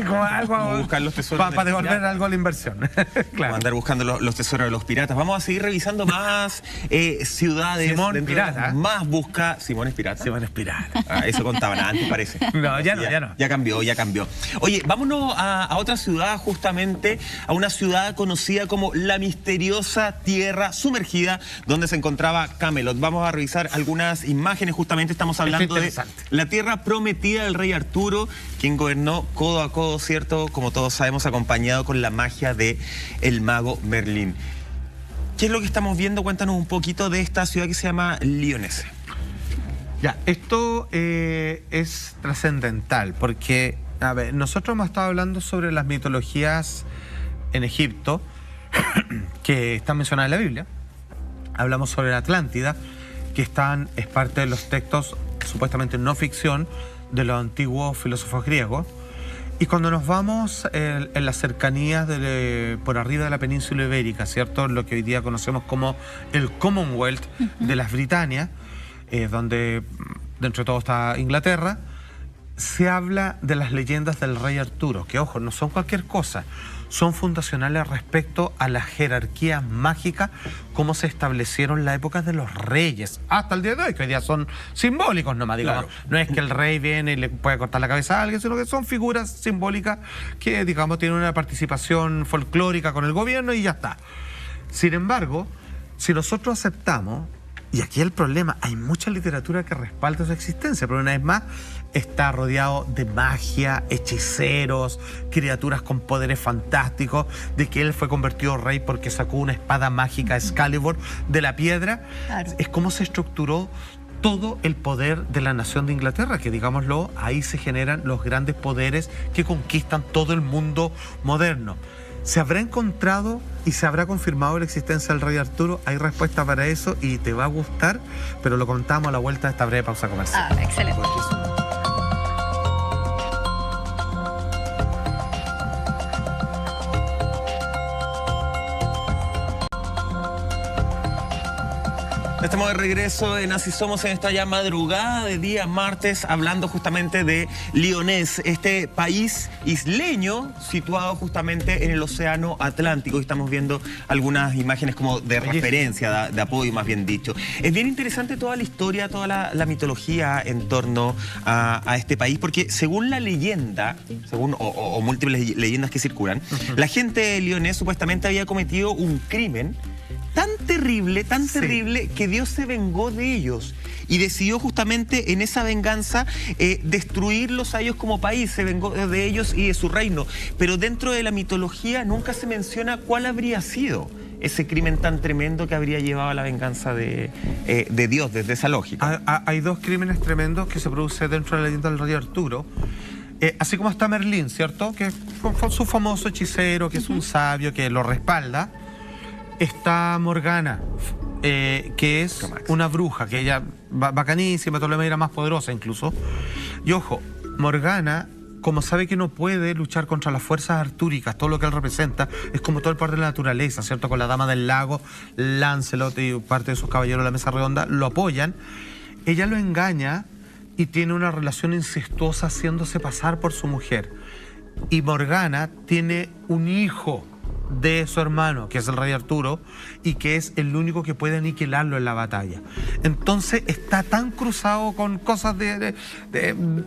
como algo. Como buscar los tesoros Para de los devolver piratas. algo a la inversión. Vamos Claro. a andar buscando los tesoros de los piratas. Vamos a seguir revisando más ciudades. Simón dentro de Pirata. las Más busca. Simón es pirata. Se van a expirar. Ah, eso contaban antes, parece. No, ya no, ya no. Ya cambió, ya cambió. Oye, vámonos a otra ciudad, justamente, a una ciudad conocida como la misteriosa tierra sumergida, donde se encontraba Camelot. Vamos a revisar algunas imágenes, justamente estamos hablando de interesante. la tierra prometida del rey Arturo, quien gobernó codo a codo, ¿cierto? Como todos sabemos, acompañado con la magia de el mago Merlín. ¿Qué es lo que estamos viendo? Cuéntanos un poquito de esta ciudad que se llama Lyonesse. Ya, esto es trascendental porque, a ver, nosotros hemos estado hablando sobre las mitologías en Egipto que están mencionadas en la Biblia. Hablamos sobre la Atlántida, que es parte de los textos supuestamente no ficción de los antiguos filósofos griegos. Y cuando nos vamos en las cercanías por arriba de la península ibérica, ¿cierto? Lo que hoy día conocemos como el Commonwealth de las Britanias, donde dentro de todo está Inglaterra, se habla de las leyendas del rey Arturo, que ojo, no son cualquier cosa, son fundacionales respecto a las jerarquías mágicas como se establecieron en la época de los reyes, hasta el día de hoy, que hoy día son simbólicos nomás, digamos. Claro. No es que el rey viene y le puede cortar la cabeza a alguien, sino que son figuras simbólicas que, digamos, tienen una participación folclórica con el gobierno y ya está. Sin embargo, si nosotros aceptamos, y aquí el problema, hay mucha literatura que respalda su existencia, pero una vez más está rodeado de magia, hechiceros, criaturas con poderes fantásticos, de que él fue convertido rey porque sacó una espada mágica Excalibur de la piedra. Claro. Es como se estructuró todo el poder de la nación de Inglaterra, que digámoslo, ahí se generan los grandes poderes que conquistan todo el mundo moderno. ¿Se habrá encontrado y se habrá confirmado la existencia del rey Arturo? Hay respuesta para eso y te va a gustar, pero lo contamos a la vuelta de esta breve pausa comercial. Ah, excelente. Estamos de regreso en Así Somos en esta ya madrugada de día martes, hablando justamente de Lyonés, este país isleño situado justamente en el Océano Atlántico. Y estamos viendo algunas imágenes como de referencia, de apoyo más bien dicho. Es bien interesante toda la historia, toda la mitología en torno a este país, porque según la leyenda, o múltiples leyendas que circulan, la gente de Lyonés supuestamente había cometido un crimen tan terrible, que Dios se vengó de ellos y decidió justamente en esa venganza destruirlos a ellos como país, se vengó de ellos y de su reino. Pero dentro de la mitología nunca se menciona cuál habría sido ese crimen tan tremendo que habría llevado a la venganza de Dios, desde esa lógica. Hay dos crímenes tremendos que se producen dentro de la leyenda del rey Arturo. Así como está Merlín, ¿cierto? Que fue su famoso hechicero, que es un sabio, que lo respalda. Está Morgana, que es una bruja, que ella bacanísima, toda la manera más poderosa incluso. Y ojo, Morgana, como sabe que no puede luchar contra las fuerzas artúricas, todo lo que él representa, es como todo el poder de la naturaleza, ¿cierto? Con la Dama del Lago, Lancelot y parte de sus caballeros de la Mesa Redonda lo apoyan. Ella lo engaña y tiene una relación incestuosa haciéndose pasar por su mujer. Y Morgana tiene un hijo de su hermano, que es el rey Arturo, y que es el único que puede aniquilarlo en la batalla. Entonces está tan cruzado con cosas de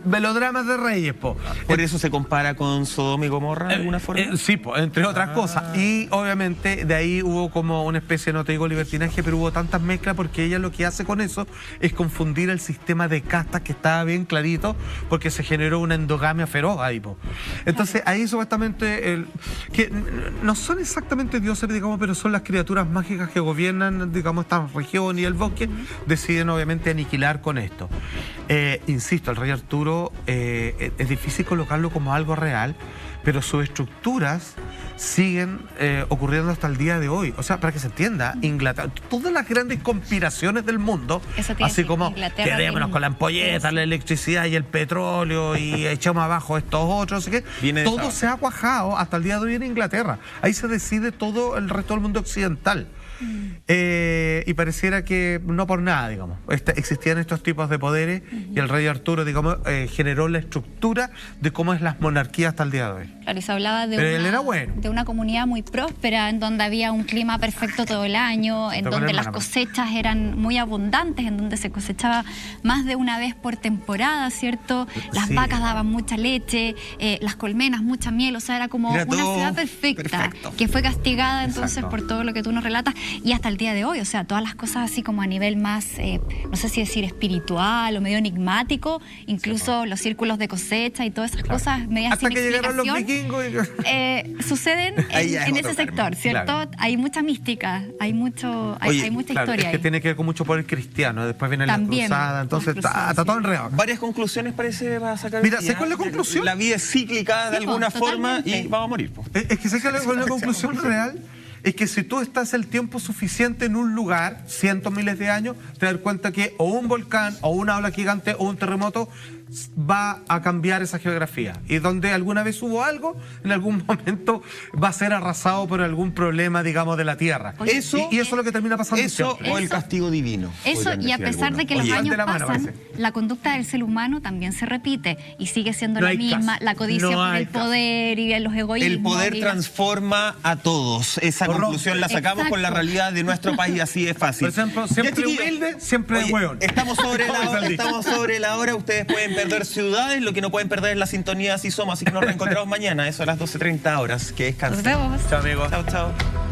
melodramas de reyes, po. ¿Por eso se compara con Sodoma y Gomorra de alguna forma? Sí, po, entre otras cosas. Y obviamente de ahí hubo como una especie, no te digo libertinaje, pero hubo tantas mezclas porque ella lo que hace con eso es confundir el sistema de castas que estaba bien clarito, porque se generó una endogamia feroz ahí, po. Entonces ahí supuestamente que no son exactamente dioses, digamos, pero son las criaturas mágicas que gobiernan, digamos, esta región y el bosque, deciden obviamente aniquilar con esto. Insisto, el rey Arturo es difícil colocarlo como algo real, pero sus estructuras siguen ocurriendo hasta el día de hoy. O sea, para que se entienda, Inglaterra, todas las grandes conspiraciones del mundo, así como quedémonos con la ampolleta, la electricidad y el petróleo y echamos abajo estos otros, no sé qué, todo se ha cuajado hasta el día de hoy en Inglaterra. Ahí se decide todo el resto del mundo occidental. Y pareciera que no por nada, digamos, existían estos tipos de poderes y el rey Arturo, digamos, generó la estructura de cómo es las monarquías hasta el día de hoy. Claro, y se hablaba de, él era bueno, de una comunidad muy próspera, en donde había un clima perfecto todo el año, en donde las cosechas eran muy abundantes, en donde se cosechaba más de una vez por temporada, ¿cierto? Las vacas daban mucha leche, las colmenas, mucha miel, o sea, era como una ciudad perfecta, que fue castigada entonces por todo lo que tú nos relatas. Y hasta el día de hoy, o sea, todas las cosas así como a nivel más, no sé si decir espiritual o medio enigmático, incluso los círculos de cosecha y todas esas cosas medias hasta sin que llegaron los vikingos suceden en ese sector, ¿cierto? Claro. Hay mucha mística, hay mucha historia. Es que tiene que ver con mucho poder cristiano, después viene la cruzada, entonces está todo enredado. Varias conclusiones parece para sacar. Mira, ¿sé cuál es la conclusión? La vida es cíclica de alguna forma y vamos a morir. Es que sé cuál es la conclusión real. Es que si tú estás el tiempo suficiente en un lugar, cientos, miles de años, te das cuenta que o un volcán, o una ola gigante, o un terremoto, va a cambiar esa geografía. Y donde alguna vez hubo algo, en algún momento va a ser arrasado por algún problema, digamos, de la tierra. Eso, y eso es lo que termina pasando Eso siempre. o el castigo divino. Eso, podrían y a decir pesar de que los algunos. años de la mano, pasan, parece. la conducta del ser humano también se repite y sigue siendo No la hay misma, caso. la codicia No por hay el caso. poder y los egoísmos. El poder y transforma a todos. Esa Corrompe. conclusión la sacamos con la Exacto. realidad de nuestro país, así de fácil. Por ejemplo, siempre Ya, chiquillos. humilde, siempre Oye, hueón. Estamos sobre ¿Cómo es el dicho? estamos sobre la hora. Ustedes pueden perder ciudades, lo que no pueden perder es la sintonía, así somos. Así que nos reencontramos mañana, eso a las 12:30 horas. Que descansen. Nos vemos. Chao, amigos. Chao, chao.